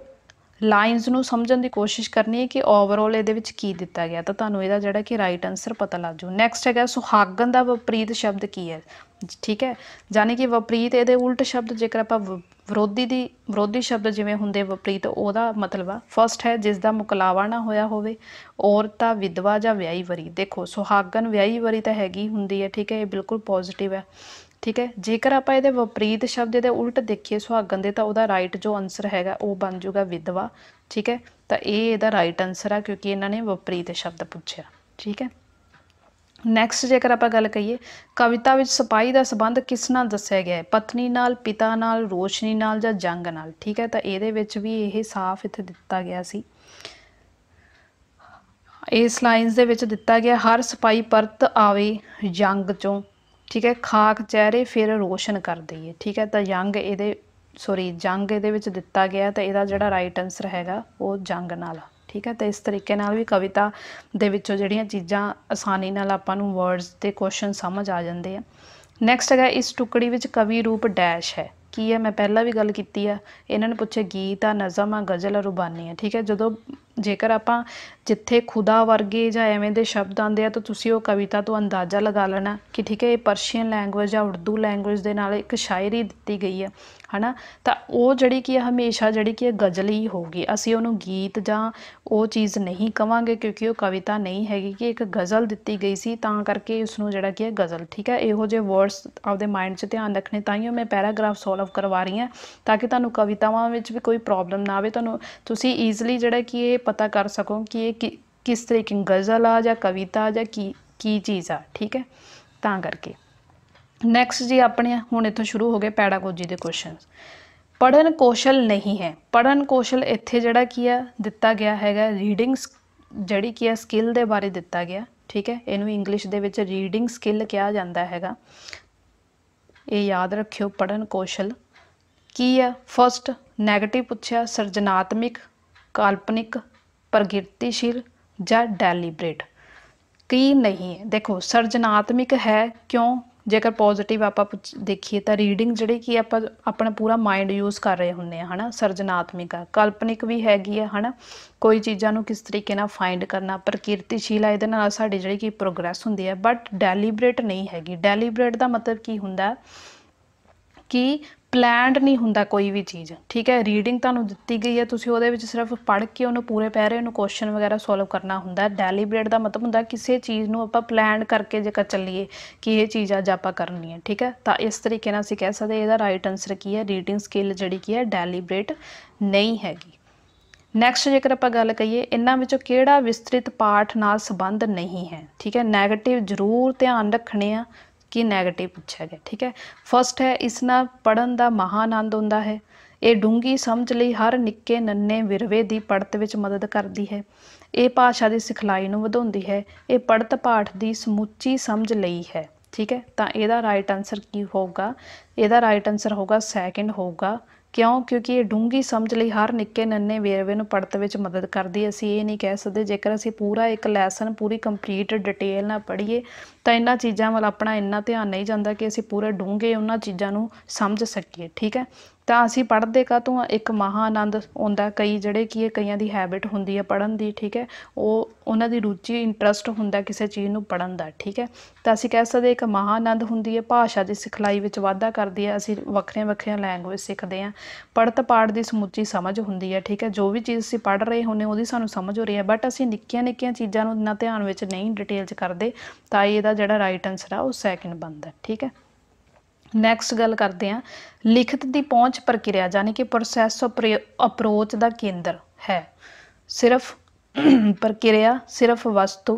ਲਾਈਨਸ ਨੂੰ ਸਮਝਣ ਦੀ ਕੋਸ਼ਿਸ਼ ਕਰਨੀ ਹੈ ਕਿ ਓਵਰਆਲ ਇਹਦੇ ਵਿੱਚ ਕੀ ਦਿੱਤਾ ਗਿਆ, ਤਾਂ ਤੁਹਾਨੂੰ ਇਹਦਾ ਜਿਹੜਾ ਕਿ ਰਾਈਟ ਆਨਸਰ ਪਤਾ ਲੱਗ ਜੂ। ਨੈਕਸਟ ਹੈਗਾ ਸੁਹਾਗਣ ਦਾ ਵਿਪਰੀਤ ਸ਼ਬਦ ਕੀ ਹੈ। ਠੀਕ ਹੈ, ਯਾਨੀ ਕਿ ਵਿਪਰੀਤ ਇਹਦੇ ਉਲਟ ਸ਼ਬਦ ਜੇਕਰ ਆਪਾਂ ਵਿਰੋਧੀ ਸ਼ਬਦ ਜਿਵੇਂ ਹੁੰਦੇ ਵਿਪਰੀਤ, ਉਹਦਾ ਮਤਲਬ ਆ ਫਸਟ ਹੈ ਜਿਸ ਦਾ ਮੁਕਲਾਵਾ ਨਾ ਹੋਇਆ ਹੋਵੇ, ਔਰਤ ਆ, ਵਿਧਵਾ ਜਾਂ ਵਿਆਹੀ ਵਰੀ। ਦੇਖੋ ਸੁਹਾਗਣ ਵਿਆਹੀ ਵਰੀ ਤਾਂ ਹੈਗੀ ਹੁੰਦੀ ਹੈ। ਠੀਕ ਹੈ, ਇਹ ਬਿਲਕੁਲ ਪੋਜ਼ਿਟਿਵ ਹੈ। ਠੀਕ ਹੈ, ਜੇਕਰ ਆਪਾਂ ਇਹਦੇ ਵਿਪਰੀਤ ਸ਼ਬਦ ਦੇ ਉਲਟ ਦੇਖੀਏ ਸੁਹਾਗਣ ਦੇ, ਤਾਂ ਉਹਦਾ ਰਾਈਟ ਜੋ ਆਨਸਰ ਹੈਗਾ ਉਹ ਬਣ ਜੂਗਾ ਵਿਧਵਾ। ਠੀਕ ਹੈ, ਤਾਂ ਇਹ ਇਹਦਾ ਰਾਈਟ ਆਨਸਰ ਆ ਕਿਉਂਕਿ ਇਹਨਾਂ ਨੇ ਵਿਪਰੀਤ ਸ਼ਬਦ ਪੁੱਛਿਆ। ਠੀਕ ਹੈ, ਨੈਕਸਟ ਜੇਕਰ ਆਪਾਂ ਗੱਲ ਕਰੀਏ ਕਵਿਤਾ ਵਿੱਚ ਸਿਪਾਹੀ ਦਾ ਸੰਬੰਧ ਕਿਸ ਨਾਲ ਦੱਸਿਆ ਗਿਆ ਹੈ, ਪਤਨੀ ਨਾਲ, ਪਿਤਾ ਨਾਲ, ਰੋਸ਼ਨੀ ਨਾਲ ਜਾਂ ਜੰਗ ਨਾਲ। ਠੀਕ ਹੈ, ਤਾਂ ਇਹਦੇ ਵਿੱਚ ਵੀ ਇਹ ਸਾਫ਼ ਇੱਥੇ ਦਿੱਤਾ ਗਿਆ ਸੀ, ਇਸ ਲਾਈਨਸ ਦੇ ਵਿੱਚ ਦਿੱਤਾ ਗਿਆ ਹਰ ਸਿਪਾਹੀ ਪਰਤ ਆਵੇ ਜੰਗ ਚੋਂ। ਠੀਕ ਹੈ, ਖਾਕ ਚਿਹਰੇ ਫਿਰ ਰੋਸ਼ਨ ਕਰ ਦਈਏ। ਠੀਕ ਹੈ, ਤਾਂ ਜੰਗ ਇਹਦੇ ਵਿੱਚ ਦਿੱਤਾ ਗਿਆ, ਤਾਂ ਇਹਦਾ ਜਿਹੜਾ ਰਾਈਟ ਆਨਸਰ ਹੈਗਾ ਉਹ ਜੰਗ ਨਾਲ। ਠੀਕ ਹੈ, ਤਾਂ ਇਸ ਤਰੀਕੇ ਨਾਲ ਵੀ ਕਵਿਤਾ ਦੇ ਵਿੱਚੋਂ ਜਿਹੜੀਆਂ ਚੀਜ਼ਾਂ ਆਸਾਨੀ ਨਾਲ ਆਪਾਂ ਨੂੰ ਵਰਡਸ ਅਤੇ ਕੁਐਸਚਨ ਸਮਝ ਆ ਜਾਂਦੇ ਆ। ਨੈਕਸਟ ਹੈਗਾ ਇਸ ਟੁਕੜੀ ਵਿੱਚ ਕਵੀ ਰੂਪ ਡੈਸ਼ ਹੈ, ਕੀ ਹੈ, ਮੈਂ ਪਹਿਲਾਂ ਵੀ ਗੱਲ ਕੀਤੀ ਆ। ਇਹਨਾਂ ਨੇ ਪੁੱਛਿਆ ਗੀਤ ਆ, ਨਜ਼ਮ ਆ, ਗਜ਼ਲ ਆ, ਰੁਬਾਨੀ ਆ। ਠੀਕ ਹੈ, ਜੇਕਰ ਆਪਾਂ ਜਿੱਥੇ ਖੁਦਾ ਵਰਗੇ ਜਾਂ ਐਵੇਂ ਦੇ ਸ਼ਬਦ ਆਉਂਦੇ ਆ ਤਾਂ ਤੁਸੀਂ ਉਹ ਕਵਿਤਾ ਤੋਂ ਅੰਦਾਜ਼ਾ ਲਗਾ ਲੈਣਾ ਕਿ ਠੀਕ ਹੈ ਇਹ ਪਰਸ਼ੀਅਨ ਲੈਂਗੁਏਜ ਜਾਂ ਉਰਦੂ ਲੈਂਗੁਏਜ ਦੇ ਨਾਲ ਇੱਕ ਸ਼ਾਇਰੀ ਦਿੱਤੀ ਗਈ ਹੈ। है ना। तो वो जिहड़ी कि हमेशा जिहड़ी कि गज़ल ही होगी, असीं उहनूं गीत जां वो चीज़ नहीं कवांगे क्योंकि वो कविता नहीं हैगी कि एक गज़ल दित्ती गई सी तां करके उसनूं जिहड़ा कि गज़ल, ठीक है। इहो ਜਿਹੇ वर्ड्स आपदे माइंड 'ਚ ध्यान रखने, ताइयों मैं पैराग्राफ सॉल्व करवा रही हाँ ताकि तुहानूं कवितावां विच भी कोई प्रॉब्लम ना आवे, तुहानूं तुसीं ईज़ली जिहड़ा कि ये पता कर सको कि ये किस तरीके गज़ल आ जां कविता जां की चीज़ आ, ठीक है। तां करके नैक्सट जी अपने हुण इत्थों शुरू हो गए पैडागोजी के क्वेश्चन। पढ़न कौशल नहीं है, पढ़न कौशल इत्थे जिहड़ा की आ दिता गया हैगा रीडिंग जिहड़ी की स्किल दे बारे दिता गया, ठीक है। इनू इंग्लिश दे विच रीडिंग स्किल कहा जाता हैगा, ये याद रखियो। पढ़न कौशल की आ, फस्ट नैगेटिव पुछया, सिरजनात्मक, काल्पनिक, प्रगतिशील या डैलीबरेट। की नहीं है, देखो सिरजनात्मक है क्यों, जेकर पॉजिटिव आप देखिए तो रीडिंग जिहड़ी कि आप अपना पूरा माइंड यूज़ कर रहे होंगे है ना, सिरजनात्मक आ। काल्पनिक भी हैगी है ना, कोई चीज़ों को किस तरीके नाल फाइंड करना। प्रकिरतिशील है, इहदे नाल साडी जिहड़ी कि प्रोग्रैस हुंदी है। बट डैलीबरेट नहीं हैगी। डैलीबरेट का मतलब की हुंदा कि प्लैंड नहीं हुंदा कोई भी चीज़, ठीक है। रीडिंग तुहानूं दित्ती गई है, तुसीं उहदे विच सिर्फ पढ़ के उन्होंने पूरे पैरे उन्होंने क्वेश्चन वगैरह सॉल्व करना हुंदा। डैलीबरेट का मतलब हुंदा किसी चीज़ नूं आपां प्लैन करके जेकर चलीए कि ये चीज़ अज आपां करनी है, ठीक है। तो इस तरीके नाल असीं कह सकदे इहदा राइट आंसर की है, रीडिंग स्किल जिहड़ी की है डैलीबरेट नहीं हैगी। नैक्सट जेकर आपां गल करिए इन्हां विचों किहड़ा विस्तृत पाठ नाल संबंध नहीं है, ठीक है। नैगेटिव जरूर ध्यान रखने आ कि नैगेटिव पूछा गया, ठीक है। फस्ट है इस नाल पढ़न का महाआनंद हुंदा है, ये डूंगी समझ लई हर निक्के नन्हे विरवे की पढ़त विच मदद करती है, ये भाषा की सिखलाई नूं वधाउंदी है, ये पढ़त पाठ की समुची समझ लई है, ठीक है। तो यदा राइट आंसर की होगा, यदा राइट आंसर होगा सैकेंड होगा। क्यों, क्योंकि ये डूंगी समझ लई हर निक्के नन्हे वेरवे नूं पढ़त विच मदद करदी है। असीं ये नहीं कह सकते जेकर असीं पूरा एक लैसन पूरी कंप्लीट डिटेल नाल पढ़ीए तो इन्हां चीज़ां वल अपना इन्ना ध्यान नहीं जाता कि असीं पूरे डूंघे उन्हां चीज़ां नूं समझ सकीए, ठीक है। तो असीं पढ़दे कातों एक महाआनंद आउंदा, कई जिहड़े कि कईयां दी हैबिट हुंदी है पढ़न दी, ठीक है। वो उन्हां दी रुचि इंटरस्ट हुंदा किसी चीज़ नूं पढ़न दा, ठीक है। तो असीं कह सकदे एक महाआनंद हुंदी है, भाषा की सिखलाई विच वाधा करदी है, असीं वखरियां वखरियां लैंगुएज सिखदे हां। पढ़त पाठ की समुची समझ हुंदी है, ठीक है। जो भी चीज़ असीं पढ़ रहे होंगे उहदी सानूं समझ हो रही है, बट असीं निक्कियां निक्कियां चीज़ां नूं इन्ना ध्यान विच नहीं डिटेल च करदे, तो इहदा जिहड़ा राइट आंसर आ वो सैकेंड बनदा, ठीक है। नैक्सट गल करते हैं लिखत की पहुँच प्रक्रिया यानी कि प्रोसैस अप्रोच का केंद्र है। सिर्फ प्रक्रिया, सिर्फ वस्तु,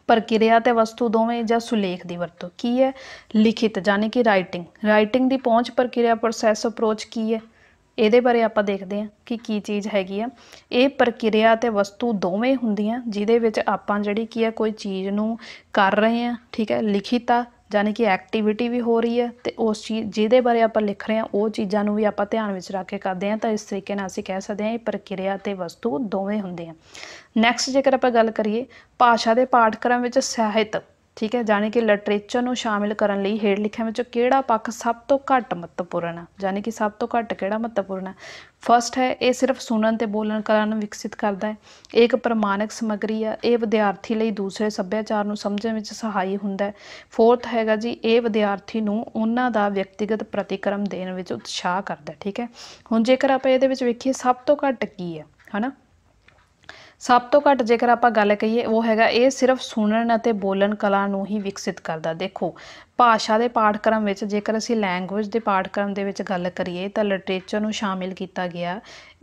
प्रक्रिया ते वस्तु दोवें या सुलेख की वरतों की है। लिखित यानी कि राइटिंग, राइटिंग की पहुँच प्रक्रिया प्रोसैस अप्रोच की है। ਇਹਦੇ ਬਾਰੇ ਆਪਾਂ ਦੇਖਦੇ ਹਾਂ ਕਿ ਕੀ ਚੀਜ਼ ਹੈਗੀ ਆ। ਇਹ ਪ੍ਰਕਿਰਿਆ ਤੇ ਵਸਤੂ ਦੋਵੇਂ ਹੁੰਦੀਆਂ ਜਿਹਦੇ ਵਿੱਚ ਆਪਾਂ ਜਿਹੜੀ ਕੀ ਆ ਕੋਈ ਚੀਜ਼ ਨੂੰ ਕਰ ਰਹੇ ਹਾਂ, ਠੀਕ ਹੈ। ਲਿਖਿਤ ਆ यानी कि एक्टिविटी भी हो रही है तो उस चीज़ जिहदे बारे आप लिख रहे हैं वो चीज़ों भी आप ध्यान में रख के करते हैं, तो इस तरीके नाल असीं कह सकते हैं ये प्रक्रिया ते वस्तु दोवें हुंदे हैं। नैक्सट जेकर आप गल करिए भाषा के पाठक्रम में साहित्य, ठीक है, यानी कि लिटरेचर नूं शामिल करन लई हेठ लिखिआं विचों किहड़ा पक्ष सब तो घੱਟ महत्वपूर्ण है, यानी कि सब तो घੱਟ किहड़ा महत्वपूर्ण है। फस्ट है ये सिर्फ सुनन ते बोलन कला नूं विकसित करता है, एक प्रमाणिक समग्री है, ये विद्यार्थी लई दूसरे सभ्याचार नूं समझण विच सहाई हुंदा है। फोर्थ हैगा जी ये विद्यार्थी नूं उन्हां दा व्यक्तिगत प्रतिक्रम देण विच उत्साह करता है, ठीक है। हुण जेकर आपां इहदे विच वेखीए सब तो घੱਟ की है ना, सब तो घੱਟ जेकर आप गल करिए वो हैगा ये सिर्फ सुनन अते बोलन कला नूं ही विकसित करता। देखो भाषा के पाठक्रम में जेकर असीं लैंगुएज के पाठक्रम दे विच गल करिए तो लिटरेचर नूं शामिल किया गया।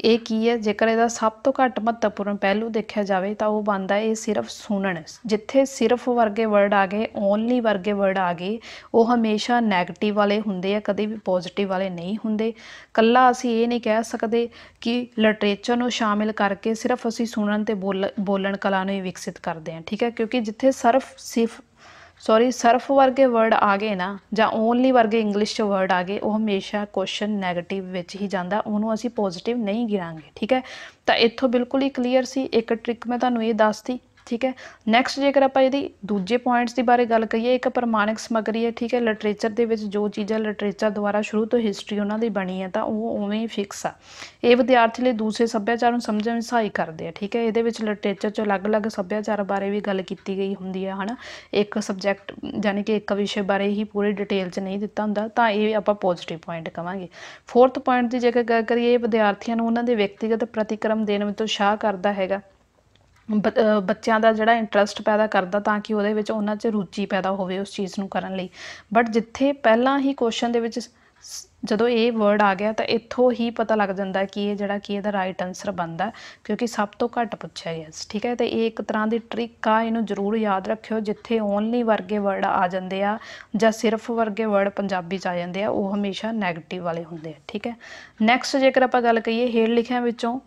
ये की है जेकर इहदा सब तो घੱਟ महत्वपूर्ण पहलू देखा जाए तो वह बनता है ये सिर्फ सुनन। जिथे सिर्फ वर्गे वर्ड आ गए, ओनली वर्गे वर्ड आ गए, वो हमेशा नैगेटिव वाले हुंदे आ, कदे भी पॉजिटिव वाले नहीं हुंदे। कल्ला असीं ये नहीं कह सकते कि लिटरेचर नूं शामिल करके सिर्फ असीं सुनन ते बोलन कला नूं ही विकसित करते हैं, ठीक है। क्योंकि जिथे सर्फ वर्गे वर्ड आ गए ना जां ओनली वर्गे इंग्लिश च वर्ड आ गए वो हमेशा क्वेश्चन नैगेटिव विच ही जांदा, उहनूं असीं पॉजिटिव नहीं गिणांगे, ठीक है। तो इत्थों बिल्कुल ही क्लीयर सी। एक ट्रिक मैं तुहानूं ये दसती ठीक है। नैक्सट जेकर आप यदि दूजे पॉइंट्स की बारे गल करिए, एक प्रमाणिक समग्री है, ठीक है। लिटरेचर के जो चीज़ा लिटरेचर द्वारा शुरू तो हिस्टरी उन्होंने बनी है तो वो उवें ही फिक्स आ। ये विद्यार्थी लिए दूसरे सभ्याचार को समझने में सहाई करते हैं, ठीक है। ये लिटरेचर च अलग अलग सभ्याचार बारे भी गल की गई होंगी है ना, एक सबजैक्ट यानी कि एक विषय बारे ही पूरी डिटेल च नहीं दिता होंगे, तो ये आप पॉजिटिव पॉइंट कहांगे। फोर्थ पॉइंट की जेकर गल करिए, विद्यार्थियों को उन्होंने व्यक्तिगत प्रतिक्रम देने में तो उत्साह करता है, ਬੱਚਿਆਂ ਦਾ ਜਿਹੜਾ ਇੰਟਰਸਟ ਪੈਦਾ ਕਰਦਾ ਤਾਂ ਕਿ ਉਹਦੇ ਵਿੱਚ ਉਹਨਾਂ 'ਚ ਰੁਚੀ ਪੈਦਾ ਹੋਵੇ ਉਸ ਚੀਜ਼ ਨੂੰ ਕਰਨ ਲਈ। ਬਟ ਜਿੱਥੇ ਪਹਿਲਾਂ ਹੀ ਕੁਐਸਚਨ ਦੇ ਵਿੱਚ ਜਦੋਂ ਇਹ ਵਰਡ ਆ ਗਿਆ ਤਾਂ ਇੱਥੋਂ ਹੀ ਪਤਾ ਲੱਗ ਜਾਂਦਾ ਕਿ ਇਹ ਜਿਹੜਾ ਕਿ ਇਹਦਾ ਰਾਈਟ ਆਨਸਰ ਬਣਦਾ, ਕਿਉਂਕਿ ਸਭ ਤੋਂ ਘੱਟ ਪੁੱਛਿਆ ਗਿਆ ਸੀ, ਠੀਕ ਹੈ। ਤੇ ਇਹ ਇੱਕ ਤਰ੍ਹਾਂ ਦੀ ਟ੍ਰਿਕ ਆ, ਇਹਨੂੰ ਜ਼ਰੂਰ ਯਾਦ ਰੱਖਿਓ। ਜਿੱਥੇ ਓਨਲੀ ਵਰਗੇ ਵਰਡ ਆ ਜਾਂਦੇ ਆ ਜਾਂ ਸਿਰਫ ਵਰਗੇ ਵਰਡ ਪੰਜਾਬੀ 'ਚ ਆ ਜਾਂਦੇ ਆ, ਉਹ ਹਮੇਸ਼ਾ ਨੈਗੇਟਿਵ ਵਾਲੇ ਹੁੰਦੇ ਆ, ਠੀਕ ਹੈ। ਨੈਕਸਟ ਜੇਕਰ ਆਪਾਂ ਗੱਲ ਕਰੀਏ, ਹੇਠ ਲਿਖਿਆਂ ਵਿੱਚੋਂ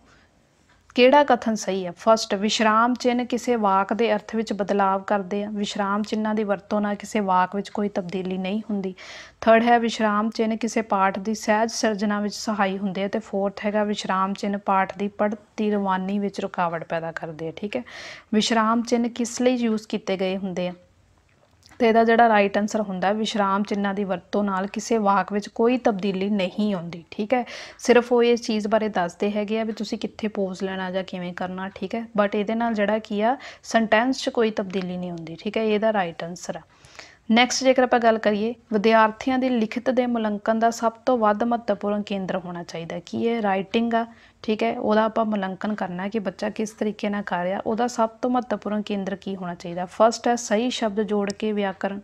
ਕਿਹੜਾ ਕਥਨ ਸਹੀ ਹੈ। ਫਸਟ, ਵਿਸ਼ਰਾਮ ਚਿੰਨ੍ਹ ਕਿਸੇ ਵਾਕ ਦੇ ਅਰਥ ਵਿੱਚ ਬਦਲਾਵ ਕਰਦੇ ਆ। ਵਿਸ਼ਰਾਮ ਚਿੰਨ੍ਹਾਂ ਦੀ ਵਰਤੋਂ ਨਾਲ ਕਿਸੇ ਵਾਕ ਵਿੱਚ ਕੋਈ ਤਬਦੀਲੀ ਨਹੀਂ ਹੁੰਦੀ। ਥਰਡ ਹੈ, ਵਿਸ਼ਰਾਮ ਚਿੰਨ੍ਹ ਕਿਸੇ ਪਾਠ ਦੀ ਸਹਿਜ ਸਿਰਜਣਾ ਵਿੱਚ ਸਹਾਈ ਹੁੰਦੇ ਆ। ਅਤੇ ਫੋਰਥ ਹੈਗਾ, ਵਿਸ਼ਰਾਮ ਚਿੰਨ੍ਹ ਪਾਠ ਦੀ ਪੜ੍ਹਤੀ ਰਵਾਨੀ ਵਿੱਚ ਰੁਕਾਵਟ ਪੈਦਾ ਕਰਦੇ ਆ, ਠੀਕ ਹੈ। ਵਿਸ਼ਰਾਮ ਚਿੰਨ੍ਹ ਕਿਸ ਲਈ ਯੂਜ਼ ਕੀਤੇ ਗਏ ਹੁੰਦੇ ਆ, तो यदा जोड़ा राइट आंसर होंदा विश्राम चिन्हों की वरतों नाल किसी वाक में कोई तब्दीली नहीं आती, ठीक है। सिर्फ वो इस चीज़ बारे दसते है भी तुसीं कित्थे पोज लेना जां किवें करना, ठीक है। बट ये जोड़ा की आ सेंटेंस च कोई तब्दीली नहीं आती, ठीक है। ये राइट आंसर है। नैक्सट जेकर आप गल करिए, विद्यार्थियों की लिखत के मुलंकन का सब तो वध महत्वपूर्ण केंद्र होना चाहिए कि ये राइटिंग आ, ठीक है। वह आप मुलंकन करना है कि बच्चा किस तरीके नाल कर रहा, वह सब तो महत्वपूर्ण केंद्र की होना चाहिए। फस्ट है सही शब्द जोड़ के व्याकरण,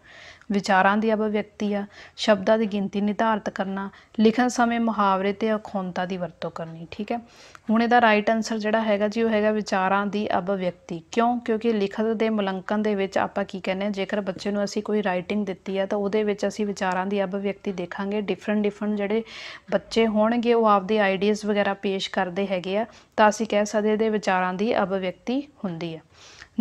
विचारां की अभिव्यक्ति आ, शब्दां की गिनती निर्धारित करना, लिखण समय मुहावरे ते अखौंता की वरतों करनी, ठीक है। हुण इहदा राइट आंसर जिहड़ा हैगा जी वो हैगा विचारां की अभिव्यक्ति। क्यों? क्योंकि लिखत के मुलंकन दे विच आपां की कहने, जेकर बच्चे नूं असीं कोई राइटिंग दित्ती है तो उहदे विच असीं विचारां की अभिव्यक्ति देखांगे। डिफरेंट जिहड़े बच्चे होणगे वो आपदे आइडियाज़ वगैरह पेश करते हैगे आ, तो असीं कह सकदे इहदे विचारां की अभिव्यक्ति हुंदी है।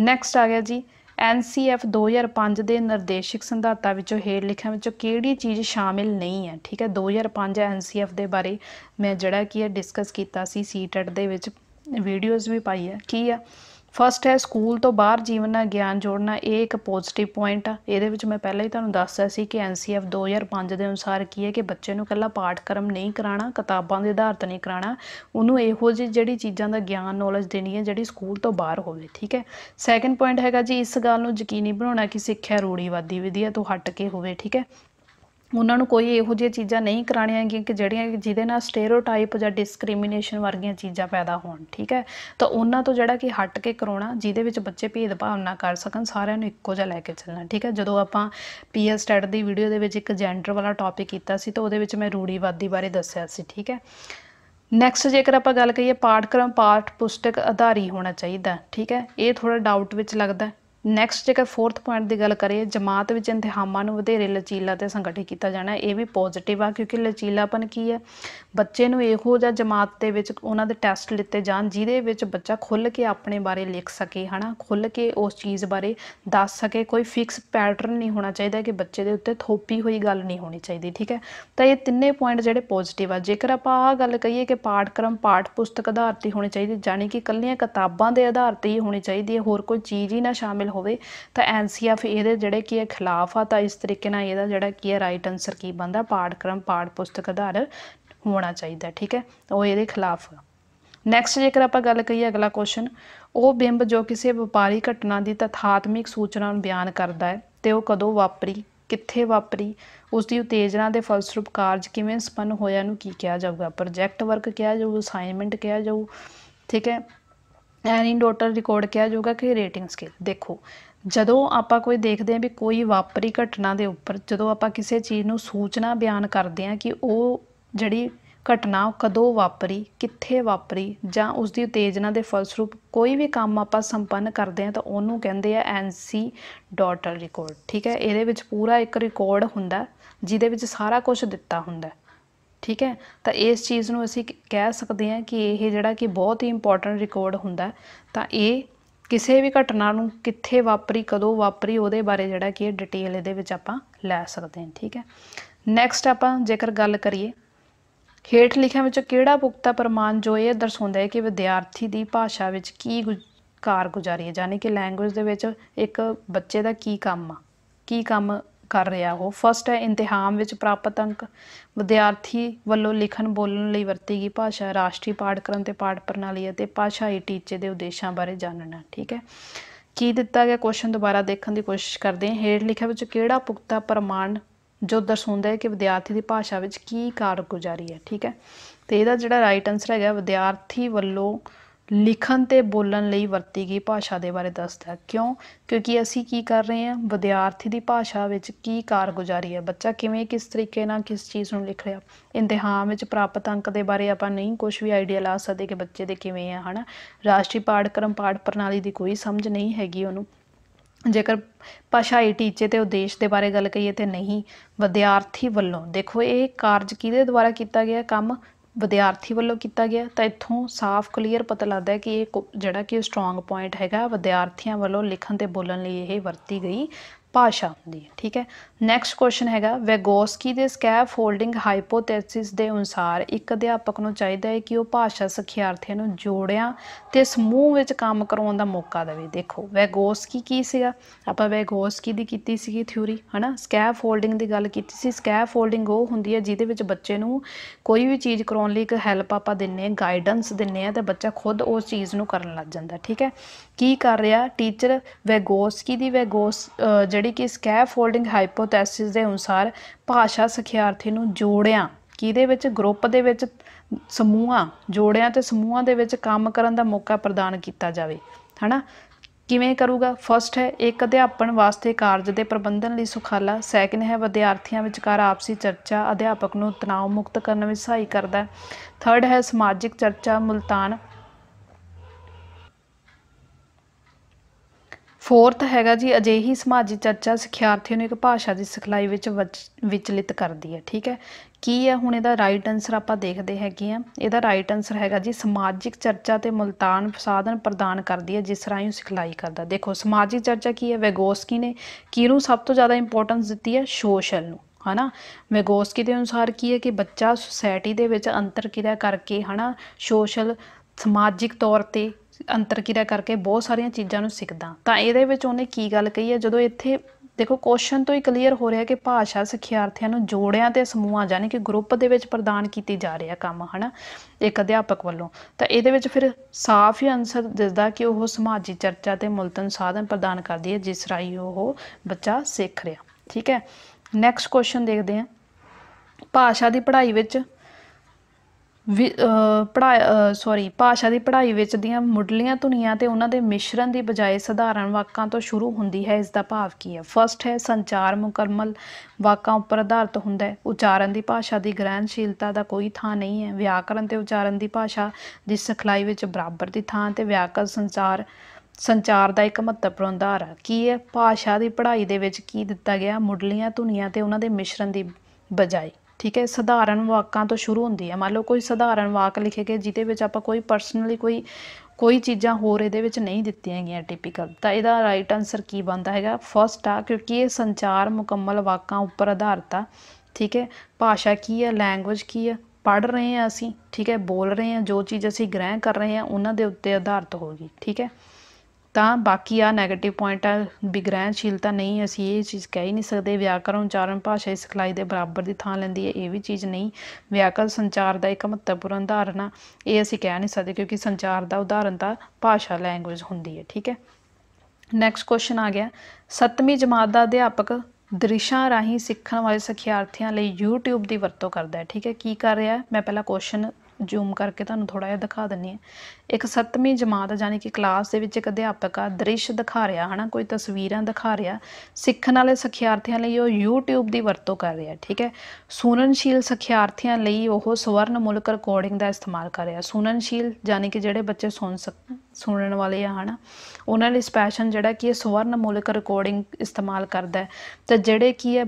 नैक्सट आ गया जी, NCF 2005 के निर्देशक सिद्धांतों विचों हेठ लिखियां विचों किहड़ी चीज़ शामिल नहीं है, ठीक है। 2005 NCF के बारे मैं जिहड़ा कि डिस्कस किया CTET दे विच वीडियोज़ भी पाई है। की है फस्ट है स्कूल तो बाहर जीवन नाल ज्ञान जोड़ना, ये एक पॉजिटिव पॉइंट आ। ये मैं पहले ही तुहानूं दस्सिया सी कि NCF 2005 के अनुसार की है कि बच्चे नूं कल्ला पाठक्रम नहीं कराना, किताबां दे आधार ते नहीं कराना, उन्होंने इहो जी जिहड़ी चीज़ां दा ज्ञान नॉलेज देनी है जिहड़ी स्कूल तो बाहर होवे, ठीक है। सैकेंड पॉइंट हैगा जी इस गल नूं यकीनी बनाउणा कि सिੱਖਿਆ रूढ़ीवादी विधिया तो हट के होवे, ठीक है। उन्होंने कोई इहो जिही चीज़ां नहीं कराणियां कि जिहड़ियां जिहदे नाल स्टेरियोटाइप जां डिस्क्रिमिनेशन वर्गियां चीज़ां पैदा होण, ठीक है। तो उन्हां तो जिहड़ा कि हट के कराउणा जिहदे विच बच्चे भेदभाव ना कर सकन, सारिआं नूं इक्को जिहा लैके चलना, ठीक है। जदों आपां PS TET दी वीडियो दे विच एक जेंडर वाला टॉपिक कीता सी तो उहदे विच मैं रूढ़ीवादी बारे दस्सिया सी, ठीक है। नैक्सट जेकर आप गल करिए, पाठक्रम पाठ पुस्तक आधारी होना चाहिए, ठीक है। ये थोड़ा डाउट विच लगदा है। नैक्सट जेकर फोर्थ पॉइंट की गल करिए, जमात विच इम्तिहानां नूं वधेरे लचीला ते संगठित किया जाना, ये भी पॉजिटिव आ क्योंकि लचीलापन की है बच्चे नूं इहो जिहा जमात दे विच उन्हां दे टैसट लिते जाण जिहदे विच बच्चा खुल के अपने बारे लिख सके, है ना, खुल के उस चीज़ बारे दस सके। कोई फिक्स पैटर्न नहीं होना चाहिए कि बच्चे दे उत्ते थोपी हुई गल नहीं होनी चाहिए, ठीक है। तो ये तिन्ने पॉइंट जिहड़े पॉजिटिव आ। जेकर आप आ गल करिए कि पाठक्रम पाठ पुस्तक आधार ते होनी चाहिए, जानी कि कल्लियां किताबां दे आधार ते ही होनी चाहिए, होर कोई चीज़ ही ना शामिल होवे, तो NCF ये जिहड़े कि खिलाफ आ। तो इस तरीके नाल इहदा जिहड़ा कि है राइट आंसर की बनदा, पाठक्रम पाठ पुस्तक आधार होना चाहिए, ठीक है। वो ये खिलाफ आ। नैक्सट जेकर आप गल करिए अगला क्वेश्चन, वो बिंब जो किसी व्यापारी घटना की तथात्मक सूचना बयान करता है तो वह कदों वापरी, कित्थे वापरी, उसकी उत्तेजना के फलस्वरूप कार्य किवें संपन्न होया नूं की कहा जाऊगा, प्रोजैक्ट वर्क कहा जाऊ, असाइनमेंट कहा जाऊ, ठीक है, एनीडोटल रिकॉर्ड कहा जाऊगा कि रेटिंग स्केल। देखो जदों आपां कोई देखते हैं भी कोई वापरी घटना के उपर जदों आपां किसी चीज़ नूं सूचना बयान करते हैं कि वो जिहड़ी घटना कदों वापरी, कित्थे वापरी, जां उसकी उत्तेजना के फलस्वरूप कोई भी काम आपां संपन्न करते हैं तो उन्होंने कहते हैं एनीडोटल रिकॉर्ड, ठीक है। ये पूरा एक रिकॉर्ड हुंदा जिहदे विच सारा कुछ दिता हुंदा, ठीक है। तो इस चीज़ नूं असीं कह सकते हैं कि यह जिहड़ा कि बहुत ही इंपॉर्टेंट रिकॉर्ड हुंदा। तो ये किसी भी घटना नूं कित्थे वापरी, कदों वापरी, उहदे बारे जिहड़ा कि डिटेल इहदे विच आपां लै सकते हैं, ठीक है। नैक्सट आपां जेकर गल करिए, हेठ लिखियां विचों किहड़ा पुख्ता प्रमाण जो ये दर्शाउंदा है कि विद्यार्थी की भाषा विच की कारगुजारी है, यानी कि लैंगुएज दे विच एक बच्चे का की काम कर रहा वो। फस्ट है इम्तिहान विच प्राप्त अंक, विद्यार्थी वालों लिखण बोलण लई वरती गई भाषा, राष्ट्रीय पाठक्रम ते पाठ प्रणाली अते भाषाई टीचे के उद्देश्यों बारे जानना। ठीक है, की दिता गया क्वेश्चन दोबारा देखने की कोशिश करते हैं। हेठ लिखिया विच किहड़ा पुख्ता प्रमाण जो दर्शाउंदा है कि विद्यार्थी की भाषा विच की कारगुजारी है। ठीक है, तो यदा जिहड़ा राइट आंसर है विद्यार्थी वालों लिखण ते बोलण लई वरती गई भाषा के बारे दसदा है। क्यों? क्योंकि असी की कर रहे हैं, विद्यार्थी की भाषा विच की कारगुजारी है, बच्चा किवें किस तरीके नाल किस चीज़ नूं लिख रहा। इम्तिहान विच प्राप्त अंक के बारे आपां नहीं कुछ भी आइडिया ला सकते कि बच्चे दे किवें है, है ना। राष्ट्रीय पाठक्रम पाठ प्रणाली की कोई समझ नहीं हैगी उन्होंने। जेकर भाषाई टीचे ते उद्देश के बारे गल करिए तो नहीं। विद्यार्थी वालों देखो ये कार्ज किहदे द्वारा किया गया, काम विद्यार्थी वालों किया गया, तो इत्थों साफ क्लीयर पता लगता है कि ये जिहड़ा कि स्ट्रोंग पॉइंट हैगा विद्यार्थियों वालों लिखण ते बोलण लई ये वरती गई भाषा होंदी है। ठीक है, नैक्सट क्वेश्चन हैगा वैगोस्की के स्कैफ फोल्डिंग हाइपोथेसिस के अनुसार एक अध्यापक को चाहिए है कि वह भाषा सिखियार्थियों को जोड़िया तो समूह में काम करवाने का मौका देवे। देखो वैगोस्की की सीगा, आपां वैगोस्की की कीती सीगी थ्योरी, है ना। स्कैफ फोल्डिंग की गल कीती सी। स्कैफ फोल्डिंग वो होंदी है जिहदे विच बच्चे नूं कोई भी चीज़ कराउण लई एक हैल्प आपां दिंने, गाइडेंस दिंने तो बच्चा खुद उस चीज़ नूं करन लग जांदा। ठीक है, की कर रहा टीचर वैगोस्की की जिहड़ी कि स्कैफ फोल्डिंग हाइपोथेसिस के अनुसार भाषा सिखियार्थी नूं जोड़िया किहदे विच ग्रुप दे विच समूहां जोड़िया तो समूहां दे विच काम करन दा मौका प्रदान किया जाए, है ना। किवें करूगा? फस्ट है एक अध्यापन वास्ते कार्य के प्रबंधन लई सुखाला। सैकेंड है विद्यार्थियों विचकार आपसी चर्चा अध्यापक नूं तनाव मुक्त करने में सहाई करता है। थर्ड है समाजिक चर्चा मुल्तान। फोर्थ हैगा जी अजिही समाजिक चर्चा सिखियार्थियों ने एक भाषा की सिखलाई विचलित करती है। ठीक है, की है हुण इहदा राइट आंसर आपां देखते हैं कि इहदा राइट आंसर हैगा जी समाजिक चर्चा ते मुल्तान साधन प्रदान करती है जिस राही सिखलाई करता। देखो समाजिक चर्चा की है, वैगोस्की ने किहनूं सब तो ज़्यादा इंपोर्टेंस दी है, सोशल नूं, है ना। वैगोस्की के अनुसार की है कि बच्चा सोसाइटी दे विच अंतरक्रिया करके, है ना, सोशल समाजिक तौर पर अंतरक्रिया करके बहुत सारिया चीज़ों सीखता। तो ये उन्हें की गल कही है, जो इत्थे देखो क्वेश्चन तो ही क्लीयर हो रहा है कि भाषा सिखियार्थियों को जोड़िया तो समूह यानी कि ग्रुप के प्रदान की जा रही है काम, है ना, एक अध्यापक वालों। तो ये फिर साफ ही आंसर दिसदा कि वह समाजिक चर्चा ते मुल्तन साधन प्रदान करती है जिस राही वह बच्चा सीख रहा। ठीक है, नैक्सट क्वेश्चन देखते हैं। भाषा की पढ़ाई भाषा की पढ़ाई विच दियां मुढ़लियां धुनियां ते उन्हां दे मिश्रण की बजाय सधारण वाकां तो शुरू होंदी है, इसका भाव की है। फस्ट है संचार मुकम्मल वाकां उपर आधारित हुंदा है। उचारण की भाषा की ग्रहणशीलता का कोई थां नहीं है। व्याकरण ते उचारण की भाषा की सिखलाई विच बराबर की थां ते व्याकरण संचार का एक महत्वपूर्ण आधार है। की है भाषा की पढ़ाई दे विच की दिता गया मुढ़लियां धुनियां ते उन्हां दे मिश्रण की बजाय। ठीक है, सधारण वाकां तो शुरू होंदी है। मान लो कोई सधारण वाक लिखे गए जिहदे आप कोई परसनली कोई चीज़ां होर इहदे विच नहीं दित्तियां गईयां टिपिकल, तो यदा राइट आंसर की बनता है फस्ट आ, क्योंकि ये संचार मुकम्मल वाकां उपर आधारित आ। ठीक है, भाषा की है, लैंगुएज की है, पढ़ रहे हैं असी, ठीक है, बोल रहे हैं, जो चीज़ असी ग्रहण कर रहे हैं उन्हां दे उत्ते आधारित होगी। ठीक है, तो बाकी आ नैगेटिव पॉइंट है भी ग्रहणशीलता नहीं, असी ये चीज़ कह ही नहीं सकते। व्याकरण उचारण भाषा की सिखलाई के बराबर की थां लैंदी है, ये भी चीज़ नहीं। व्याकरण संचार का एक महत्वपूर्ण उदाहरण आ, ये असी कह नहीं सकते क्योंकि संचार का उदाहरण तो भाषा लैंगुएज होंदी है। ठीक है, नैक्सट क्वेश्चन आ गया 7वीं जमात का अध्यापक दृश्यां राही सीखण वाले सिखियार्थियों लई यूट्यूब की वरतों करता है। ठीक है, की कर रहा है, मैं पहला क्वेश्चन जूम करके तुहानूं थोड़ा जिहा दिखा दिंदी है। एक 7वीं जमात यानी कि क्लास दे विच एक अध्यापक आ दृश्य दिखा रहा, है ना, कोई तस्वीरां दिखा रहा, सीखण वाले सिखियार्थियों लई वो यूट्यूब की वरतों कर रहा। ठीक है, सुननशील सिखियार्थियों लई वो स्वर्णमुलक रिकॉर्डिंग का इस्तेमाल कर रहा। सुननशील यानी कि जिहड़े बच्चे सुनन वाले आ, है ना, उन्हां लई स्पैशल जिहड़ा कि स्वर्णमुलक रिकॉर्डिंग इस्तेमाल करता है। तो जिहड़े की है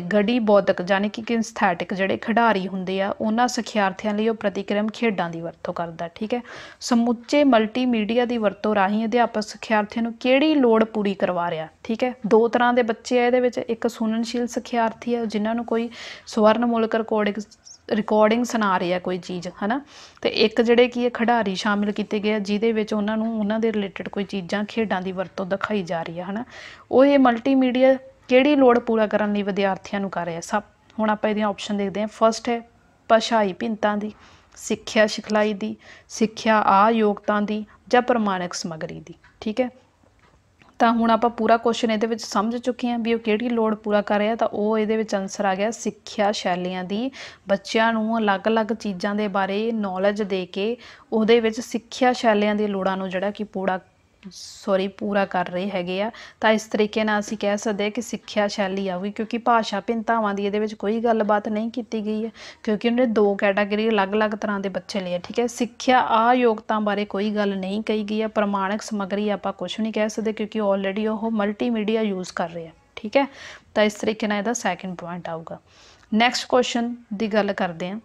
गढ़ी बौद्धिक यानी कि किनस्थैटिक जिहड़े खिडारी हुंदे आ उन्हां सिखियार्थियों लई प्रतिक्रम खेडां की वरतों करदा। ठीक है, समुचे मल्टीमीडिया की वरतों राही अध्यापक सिखियार्थियों नूं किहड़ी लोड़ पूरी करवा रहा। ठीक है, दो तरह के बच्चे आ इहदे विच, एक सुननशील सिखियार्थी है जिन्हां नूं कोई स्वर्णमुलक ਰਿਕਾਰਡਿੰਗ ਸੁਣਾ ਰਿਹਾ ਕੋਈ ਚੀਜ਼ ਹੈ ਨਾ। ਤੇ ਇੱਕ ਜਿਹੜੇ ਕੀ ਹੈ ਖਿਡਾਰੀ ਸ਼ਾਮਿਲ ਕੀਤੇ ਗਏ ਆ ਜਿਹਦੇ ਵਿੱਚ ਉਹਨਾਂ ਨੂੰ ਉਹਨਾਂ ਦੇ ਰਿਲੇਟਡ ਕੋਈ ਚੀਜ਼ਾਂ ਖੇਡਾਂ ਦੀ ਵਰਤੋਂ ਦਿਖਾਈ ਜਾ ਰਹੀ ਹੈ ਨਾ। ਉਹ ਇਹ ਮਲਟੀਮੀਡੀਆ ਕਿਹੜੀ ਲੋੜ ਪੂਰਾ ਕਰਨ ਲਈ ਵਿਦਿਆਰਥੀਆਂ ਨੂੰ ਕਰ ਰਿਹਾ। ਸਭ ਹੁਣ ਆਪਾਂ ਇਹਦੀਆਂ ਆਪਸ਼ਨ ਦੇਖਦੇ ਹਾਂ। ਫਸਟ ਹੈ ਭਾਸ਼ਾਈ ਭਿੰਨਤਾ ਦੀ, ਸਿੱਖਿਆ ਸਿਖਲਾਈ ਦੀ, ਸਿੱਖਿਆ ਆਯੋਗਤਾ ਦੀ ਜਾਂ ਪ੍ਰਮਾਣਿਕ ਸਮੱਗਰੀ ਦੀ। ਠੀਕ ਹੈ, ਤਾਂ ਹੁਣ ਆਪਾਂ ਪੂਰਾ ਕੁਐਸਚਨ ਇਹਦੇ ਵਿੱਚ ਸਮਝ ਚੁੱਕੇ ਹਾਂ ਵੀ ਉਹ ਕਿਹੜੀ ਲੋੜ ਪੂਰਾ ਕਰ ਰਿਹਾ। ਤਾਂ ਉਹ ਇਹਦੇ ਵਿੱਚ ਆਨਸਰ ਆ ਗਿਆ ਸਿੱਖਿਆ ਸ਼ੈਲੀਆਂ ਦੀ। ਬੱਚਿਆਂ ਨੂੰ ਅਲੱਗ-ਅਲੱਗ ਚੀਜ਼ਾਂ ਦੇ ਬਾਰੇ ਨੌਲੇਜ ਦੇ ਕੇ ਉਹਦੇ ਵਿੱਚ ਸਿੱਖਿਆ ਸ਼ੈਲੀਆਂ ਦੀ ਲੋੜਾਂ ਨੂੰ ਜਿਹੜਾ ਕਿ ਪੂਰਾ ਕਰ ਰਹੇ ਹੈਗੇ ਆ। ਤਾਂ ਇਸ ਤਰੀਕੇ ਨਾਲ ਅਸੀਂ ਕਹਿ ਸਕਦੇ ਹਾਂ ਕਿ ਸਿੱਖਿਆ ਸ਼ੈਲੀ ਆਊਗੀ, ਕਿਉਂਕਿ ਭਾਸ਼ਾ ਭਿੰਨਤਾਵਾਂ ਦੀ ਇਹਦੇ ਵਿੱਚ ਕੋਈ ਗੱਲਬਾਤ ਨਹੀਂ ਕੀਤੀ ਗਈ ਹੈ, ਕਿਉਂਕਿ ਉਹਨੇ 2 ਕੈਟਾਗਰੀ ਅਲੱਗ-ਅਲੱਗ ਤਰ੍ਹਾਂ ਦੇ ਬੱਚੇ ਲਏ। ਠੀਕ ਹੈ, ਸਿੱਖਿਆ ਆਯੋਗਤਾ ਬਾਰੇ ਕੋਈ ਗੱਲ ਨਹੀਂ ਕਹੀ ਗਈ ਹੈ। ਪ੍ਰਮਾਣਿਕ ਸਮੱਗਰੀ ਆਪਾਂ ਕੁਛ ਨਹੀਂ ਕਹਿ ਸਕਦੇ ਕਿਉਂਕਿ ਆਲਰੇਡੀ ਉਹ ਮਲਟੀਮੀਡੀਆ ਯੂਜ਼ ਕਰ ਰਹੇ ਆ। ਠੀਕ ਹੈ, ਤਾਂ ਇਸ ਤਰੀਕੇ ਨਾਲ ਇਹਦਾ ਸੈਕਿੰਡ ਪੁਆਇੰਟ ਆਊਗਾ। ਨੈਕਸਟ ਕੁਐਸਚਨ ਦੀ ਗੱਲ ਕਰਦੇ ਹਾਂ।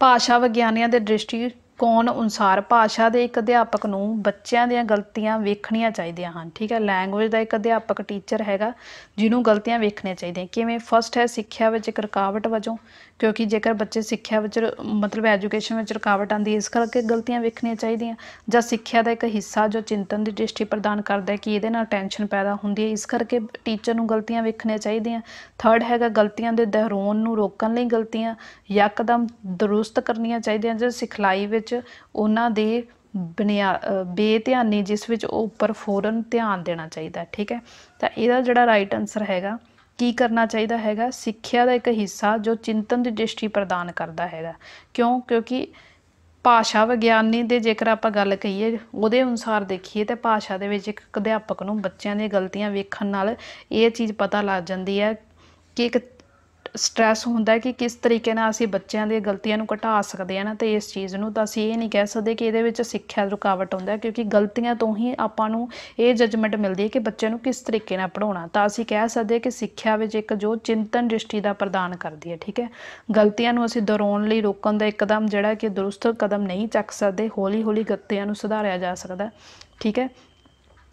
ਭਾਸ਼ਾ ਵਿਗਿਆਨੀਆਂ ਦੇ ਦ੍ਰਿਸ਼ਟੀਕੋਣ ਅਨੁਸਾਰ ਭਾਸ਼ਾ ਦੇ ਇੱਕ ਅਧਿਆਪਕ ਨੂੰ ਬੱਚਿਆਂ ਦੀਆਂ ਗਲਤੀਆਂ ਵੇਖਣੀਆਂ ਚਾਹੀਦੀਆਂ ਹਨ। ਠੀਕ ਹੈ, ਲੈਂਗੁਏਜ ਦਾ ਇੱਕ ਅਧਿਆਪਕ ਟੀਚਰ ਹੈਗਾ ਜਿਹਨੂੰ ਗਲਤੀਆਂ ਵੇਖਣੀਆਂ ਚਾਹੀਦੀਆਂ। ਕਿਵੇਂ? ਫਸਟ ਹੈ ਸਿੱਖਿਆ ਵਿੱਚ ਇੱਕ ਰੁਕਾਵਟ ਵਜੋਂ, ਕਿਉਂਕਿ ਜੇਕਰ ਬੱਚੇ ਸਿੱਖਿਆ ਵਿੱਚ ਮਤਲਬ ਐਜੂਕੇਸ਼ਨ ਵਿੱਚ ਰੁਕਾਵਟ ਆਉਂਦੀ ਇਸ ਕਰਕੇ ਗਲਤੀਆਂ ਵੇਖਣੀਆਂ ਚਾਹੀਦੀਆਂ। ਜਾਂ ਸਿੱਖਿਆ ਦਾ ਇੱਕ ਹਿੱਸਾ ਜੋ ਚਿੰਤਨ ਦੀ ਦ੍ਰਿਸ਼ਟੀ ਪ੍ਰਦਾਨ ਕਰਦਾ ਕਿ ਇਹਦੇ ਨਾਲ ਟੈਨਸ਼ਨ ਪੈਦਾ ਹੁੰਦੀ ਹੈ, ਇਸ ਕਰਕੇ ਟੀਚਰ ਨੂੰ ਗਲਤੀਆਂ ਵੇਖਣੀਆਂ ਚਾਹੀਦੀਆਂ। ਥਰਡ ਹੈਗਾ ਗਲਤੀਆਂ ਦੇ ਦੁਹਰਾਉਣ ਨੂੰ ਰੋਕਣ ਲਈ ਗਲਤੀਆਂ ਯਕਦਮ ਦਰੁਸਤ ਕਰਨੀਆਂ ਚਾਹੀਦੀਆਂ। ਜਾਂ ਸਿਖਲਾਈ ਵਿੱਚ ਉਹਨਾਂ ਦੇ ਬੇਧਿਆਨੀ ਜਿਸ ਵਿੱਚ ਉਹ ਉੱਪਰ ਫੌਰਨ ਧਿਆਨ ਦੇਣਾ ਚਾਹੀਦਾ। ਠੀਕ ਹੈ, ਤਾਂ ਇਹਦਾ ਜਿਹੜਾ ਰਾਈਟ ਆਨਸਰ ਹੈਗਾ ਕੀ ਕਰਨਾ ਚਾਹੀਦਾ ਹੈਗਾ, ਸਿੱਖਿਆ ਦਾ ਇੱਕ ਹਿੱਸਾ ਜੋ ਚਿੰਤਨ ਦੀ ਦ੍ਰਿਸ਼ਟੀ ਪ੍ਰਦਾਨ ਕਰਦਾ ਹੈਗਾ। ਕਿਉਂਕਿ ਭਾਸ਼ਾ ਵਿਗਿਆਨੀ ਦੇ ਜੇਕਰ ਆਪਾਂ ਗੱਲ ਕਹੀਏ ਉਹਦੇ ਅਨੁਸਾਰ ਦੇਖੀਏ ਤਾਂ ਭਾਸ਼ਾ ਦੇ ਵਿੱਚ ਇੱਕ ਅਧਿਆਪਕ ਨੂੰ ਬੱਚਿਆਂ ਦੀਆਂ ਗਲਤੀਆਂ ਵੇਖਣ ਨਾਲ ਇਹ ਚੀਜ਼ ਪਤਾ ਲੱਗ ਜਾਂਦੀ ਹੈ ਕਿ ਇੱਕ ਸਟ੍ਰੈਸ ਹੁੰਦਾ ਕਿ ਕਿਸ ਤਰੀਕੇ ਨਾਲ ਅਸੀਂ ਬੱਚਿਆਂ ਦੀਆਂ ਗਲਤੀਆਂ ਨੂੰ ਘਟਾ ਸਕਦੇ ਹਾਂ ਨਾ। ਅਤੇ ਇਸ ਚੀਜ਼ ਨੂੰ ਤਾਂ ਅਸੀਂ ਇਹ ਨਹੀਂ ਕਹਿ ਸਕਦੇ ਕਿ ਇਹਦੇ ਵਿੱਚ ਸਿੱਖਿਆ ਰੁਕਾਵਟ ਹੁੰਦਾ, ਕਿਉਂਕਿ ਗਲਤੀਆਂ ਤੋਂ ਹੀ ਆਪਾਂ ਨੂੰ ਇਹ ਜੱਜਮੈਂਟ ਮਿਲਦੀ ਹੈ ਕਿ ਬੱਚੇ ਨੂੰ ਕਿਸ ਤਰੀਕੇ ਨਾਲ ਪੜ੍ਹਾਉਣਾ। ਤਾਂ ਅਸੀਂ ਕਹਿ ਸਕਦੇ ਕਿ ਸਿੱਖਿਆ ਵਿੱਚ ਇੱਕ ਜੋ ਚਿੰਤਨ ਦ੍ਰਿਸ਼ਟੀ ਦਾ ਪ੍ਰਦਾਨ ਕਰਦੀ ਹੈ। ਠੀਕ ਹੈ, ਗਲਤੀਆਂ ਨੂੰ ਅਸੀਂ ਦੁਹਰਾਉਣ ਲਈ ਰੋਕਣ ਦਾ ਇੱਕਦਮ ਜਿਹੜਾ ਕਿ ਦਰੁਸਤ ਕਦਮ ਨਹੀਂ ਚੱਕ ਸਕਦੇ, ਹੌਲੀ ਹੌਲੀ ਗਲਤੀਆਂ ਨੂੰ ਸੁਧਾਰਿਆ ਜਾ ਸਕਦਾ। ਠੀਕ ਹੈ,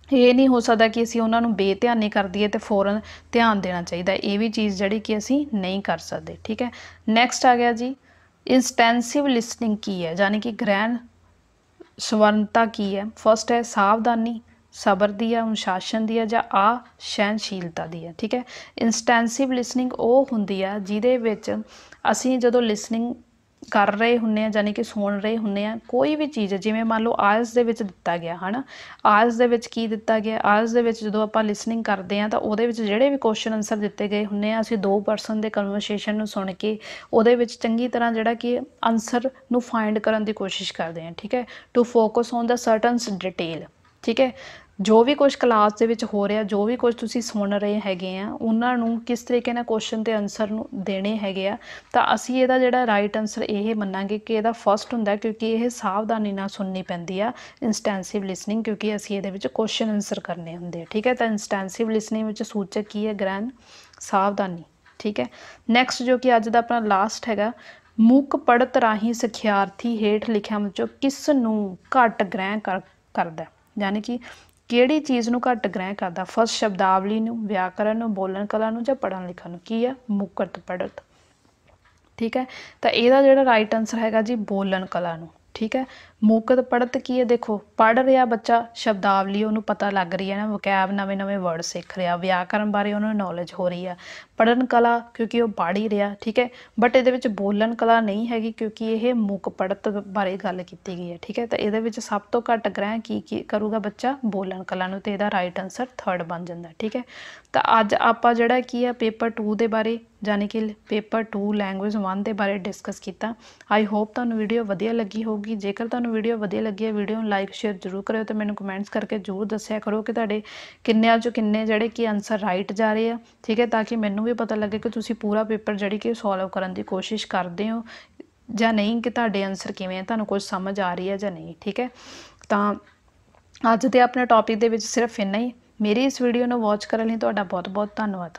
ਇਹ ਨਹੀਂ ਹੋ ਸਕਦਾ ਕਿ ਅਸੀਂ ਉਹਨਾਂ ਨੂੰ ਬੇਧਿਆਨੀ ਕਰ ਦਈਏ ਅਤੇ ਫੌਰਨ ਧਿਆਨ ਦੇਣਾ ਚਾਹੀਦਾ। ਇਹ ਵੀ ਚੀਜ਼ ਜਿਹੜੀ ਕਿ ਅਸੀਂ ਨਹੀਂ ਕਰ ਸਕਦੇ। ਠੀਕ ਹੈ, ਨੈਕਸਟ ਆ ਗਿਆ ਜੀ ਇੰਸਟੈਂਸਿਵ ਲਿਸਨਿੰਗ ਕੀ ਹੈ, ਯਾਨੀ ਕਿ ਗ੍ਰਹਿਣ ਸਵਰਨਤਾ ਕੀ ਹੈ। ਫਸਟ ਹੈ ਸਾਵਧਾਨੀ, ਸਬਰ ਦੀ ਹੈ, ਅਨੁਸ਼ਾਸਨ ਦੀ ਹੈ ਜਾਂ ਸਹਿਣਸ਼ੀਲਤਾ ਦੀ ਹੈ। ਠੀਕ ਹੈ, ਇੰਸਟੈਂਸਿਵ ਲਿਸਨਿੰਗ ਉਹ ਹੁੰਦੀ ਆ ਜਿਹਦੇ ਵਿੱਚ ਅਸੀਂ ਜਦੋਂ ਲਿਸਨਿੰਗ ਕਰ ਰਹੇ ਹੁੰਦੇ ਹਾਂ ਯਾਨੀ ਕਿ ਸੁਣ ਰਹੇ ਹੁੰਦੇ ਹਾਂ ਕੋਈ ਵੀ ਚੀਜ਼, ਜਿਵੇਂ ਮੰਨ ਲਓ ਆਇਲਸ ਦੇ ਵਿੱਚ ਦਿੱਤਾ ਗਿਆ ਹੈ ਨਾ। ਆਇਲਸ ਦੇ ਵਿੱਚ ਕੀ ਦਿੱਤਾ ਗਿਆ, ਆਇਲਸ ਦੇ ਵਿੱਚ ਜਦੋਂ ਆਪਾਂ ਲਿਸਨਿੰਗ ਕਰਦੇ ਹਾਂ ਤਾਂ ਉਹਦੇ ਵਿੱਚ ਜਿਹੜੇ ਵੀ ਕੁਐਸਚਨ ਆਨਸਰ ਦਿੱਤੇ ਗਏ ਹੁੰਦੇ ਆ ਅਸੀਂ 2 ਪਰਸਨ ਦੇ ਕਨਵਰਸੇਸ਼ਨ ਨੂੰ ਸੁਣ ਕੇ ਉਹਦੇ ਵਿੱਚ ਚੰਗੀ ਤਰ੍ਹਾਂ ਜਿਹੜਾ ਕਿ ਆਨਸਰ ਨੂੰ ਫਾਈਂਡ ਕਰਨ ਦੀ ਕੋਸ਼ਿਸ਼ ਕਰਦੇ ਹਾਂ। ਠੀਕ ਹੈ, to focus on the certain detail. ਠੀਕ ਹੈ, ਜੋ ਵੀ ਕੁਛ ਕਲਾਸ ਦੇ ਵਿੱਚ ਹੋ ਰਿਹਾ, ਜੋ ਵੀ ਕੁਛ ਤੁਸੀਂ ਸੁਣ ਰਹੇ ਹੈਗੇ ਆ ਉਹਨਾਂ ਨੂੰ ਕਿਸ ਤਰੀਕੇ ਨਾਲ ਕੁਐਸਚਨ ਤੇ ਆਨਸਰ ਨੂੰ ਦੇਣੇ ਹੈਗੇ ਆ। ਤਾਂ ਅਸੀਂ ਇਹਦਾ ਜਿਹੜਾ ਰਾਈਟ ਆਨਸਰ ਇਹ ਮੰਨਾਂਗੇ ਕਿ ਇਹਦਾ ਫਸਟ ਹੁੰਦਾ, ਕਿਉਂਕਿ ਇਹ ਸਾਵਧਾਨੀ ਨਾਲ ਸੁਣਨੀ ਪੈਂਦੀ ਆ ਇੰਸਟੈਂਸਿਵ ਲਿਸਨਿੰਗ, ਕਿਉਂਕਿ ਅਸੀਂ ਇਹਦੇ ਵਿੱਚ ਕੁਐਸਚਨ ਆਨਸਰ ਕਰਨੇ ਹੁੰਦੇ ਆ। ਠੀਕ ਹੈ, ਤਾਂ ਇੰਸਟੈਂਸਿਵ ਲਿਸਨਿੰਗ ਵਿੱਚ ਸੂਚਕ ਕੀ ਹੈ, ਗ੍ਰਹਿਣ ਸਾਵਧਾਨੀ। ਠੀਕ ਹੈ, ਨੈਕਸਟ ਜੋ ਕਿ ਅੱਜ ਦਾ ਆਪਣਾ ਲਾਸਟ ਹੈਗਾ ਮੁੱਖ ਪੜ੍ਹਤ ਰਾਹੀਂ ਸਿਖਿਆਰਥੀ ਹੇਠ ਲਿਖਿਆਂ ਵਿੱਚੋਂ ਕਿਸ ਨੂੰ ਘੱਟ ਗ੍ਰਹਿਣ ਕਰਦਾ, ਯਾਨੀ ਕਿ ਕਿਹੜੀ ਚੀਜ਼ ਨੂੰ ਘੱਟ ਗ੍ਰਹਿਣ ਕਰਦਾ। ਫਸਟ ਸ਼ਬਦਾਵਲੀ ਨੂੰ, ਵਿਆਕਰਨ ਨੂੰ, ਬੋਲਣ ਕਲਾ ਨੂੰ ਜਾਂ ਪੜ੍ਹਨ ਲਿਖਣ ਨੂੰ। ਕੀ ਹੈ, ਮੁੱਖ ਪੜ੍ਹਤ। ਠੀਕ ਹੈ, ਤਾਂ ਇਹਦਾ ਜਿਹੜਾ ਰਾਈਟ ਆਨਸਰ ਹੈਗਾ ਜੀ ਬੋਲਣ ਕਲਾ ਨੂੰ। ਠੀਕ ਹੈ, ਮੁੱਖ ਪੜ੍ਹਤ ਕੀ ਹੈ, ਦੇਖੋ ਪੜ੍ਹ ਰਿਹਾ ਬੱਚਾ ਸ਼ਬਦਾਵਲੀ ਉਹਨੂੰ ਪਤਾ ਲੱਗ ਰਹੀ ਹੈ ਨਾ, ਵਕੈਬ ਨਵੇਂ ਵਰਡ ਸਿੱਖ ਰਿਹਾ, ਵਿਆਕਰਨ ਬਾਰੇ ਉਹਨੂੰ ਨੌਲੇਜ ਹੋ ਰਹੀ ਆ। ਪੜ੍ਹਨ ਕਲਾ ਕਿਉਂਕਿ ਉਹ ਪੜ੍ਹ ਹੀ ਰਿਹਾ। ਠੀਕ ਹੈ, ਬਟ ਇਹਦੇ ਵਿੱਚ ਬੋਲਣ ਕਲਾ ਨਹੀਂ ਹੈਗੀ ਕਿਉਂਕਿ ਇਹ ਮੁੱਖ ਪੜ੍ਹਤ ਬਾਰੇ ਗੱਲ ਕੀਤੀ ਗਈ ਹੈ। ਠੀਕ ਹੈ, ਤਾਂ ਇਹਦੇ ਵਿੱਚ ਸਭ ਤੋਂ ਘੱਟ ਗ੍ਰਹਿਣ ਕੀ ਕਰੂਗਾ ਬੱਚਾ, ਬੋਲਣ ਕਲਾ ਨੂੰ, ਤੇ ਇਹਦਾ ਰਾਈਟ ਆਨਸਰ ਥਰਡ ਬਣ ਜਾਂਦਾ। ਠੀਕ ਹੈ, ਤਾਂ ਅੱਜ ਆਪਾਂ ਜਿਹੜਾ ਕੀ ਆ ਪੇਪਰ 2 ਦੇ ਬਾਰੇ ਯਾਨੀ ਕਿ ਪੇਪਰ 2 ਲੈਂਗੁਏਜ 1 ਦੇ ਬਾਰੇ ਡਿਸਕਸ ਕੀਤਾ। ਆਈ ਹੋਪ ਤੁਹਾਨੂੰ ਵੀਡੀਓ ਵਧੀਆ ਲੱਗੀ ਹੋਊਗੀ। ਜੇਕਰ ਤੁਹਾਨੂੰ ਵੀਡੀਓ ਵਧੀਆ ਲੱਗੀ ਹੈ ਵੀਡੀਓ ਨੂੰ ਲਾਈਕ ਸ਼ੇਅਰ ਜ਼ਰੂਰ ਕਰਿਓ ਅਤੇ ਮੈਨੂੰ ਕਮੈਂਟਸ ਕਰਕੇ ਜ਼ਰੂਰ ਦੱਸਿਆ ਕਰੋ ਕਿ ਤੁਹਾਡੇ ਕਿੰਨਿਆਂ 'ਚੋਂ ਕਿੰਨੇ ਜਿਹੜੇ ਕਿ ਆਨਸਰ ਰਾਈਟ ਜਾ ਰਹੇ ਆ। ਠੀਕ ਹੈ, ਤਾਂ ਕਿ ਮੈਨੂੰ ਵੀ ਪਤਾ ਲੱਗੇ ਕਿ ਤੁਸੀਂ ਪੂਰਾ ਪੇਪਰ ਜਿਹੜੀ ਕਿ ਸੋਲਵ ਕਰਨ ਦੀ ਕੋਸ਼ਿਸ਼ ਕਰਦੇ ਹੋ ਜਾਂ ਨਹੀਂ, ਕਿ ਤੁਹਾਡੇ ਆਨਸਰ ਕਿਵੇਂ ਆ, ਤੁਹਾਨੂੰ ਕੁਝ ਸਮਝ ਆ ਰਹੀ ਹੈ ਜਾਂ ਨਹੀਂ। ਠੀਕ ਹੈ, ਤਾਂ ਅੱਜ ਦੇ ਆਪਣੇ ਟੌਪਿਕ ਦੇ ਵਿੱਚ ਸਿਰਫ ਇੰਨਾ ਹੀ। ਮੇਰੀ ਇਸ ਵੀਡੀਓ ਨੂੰ ਵਾਚ ਕਰਨ ਲਈ ਤੁਹਾਡਾ ਬਹੁਤ ਬਹੁਤ ਧੰਨਵਾਦ।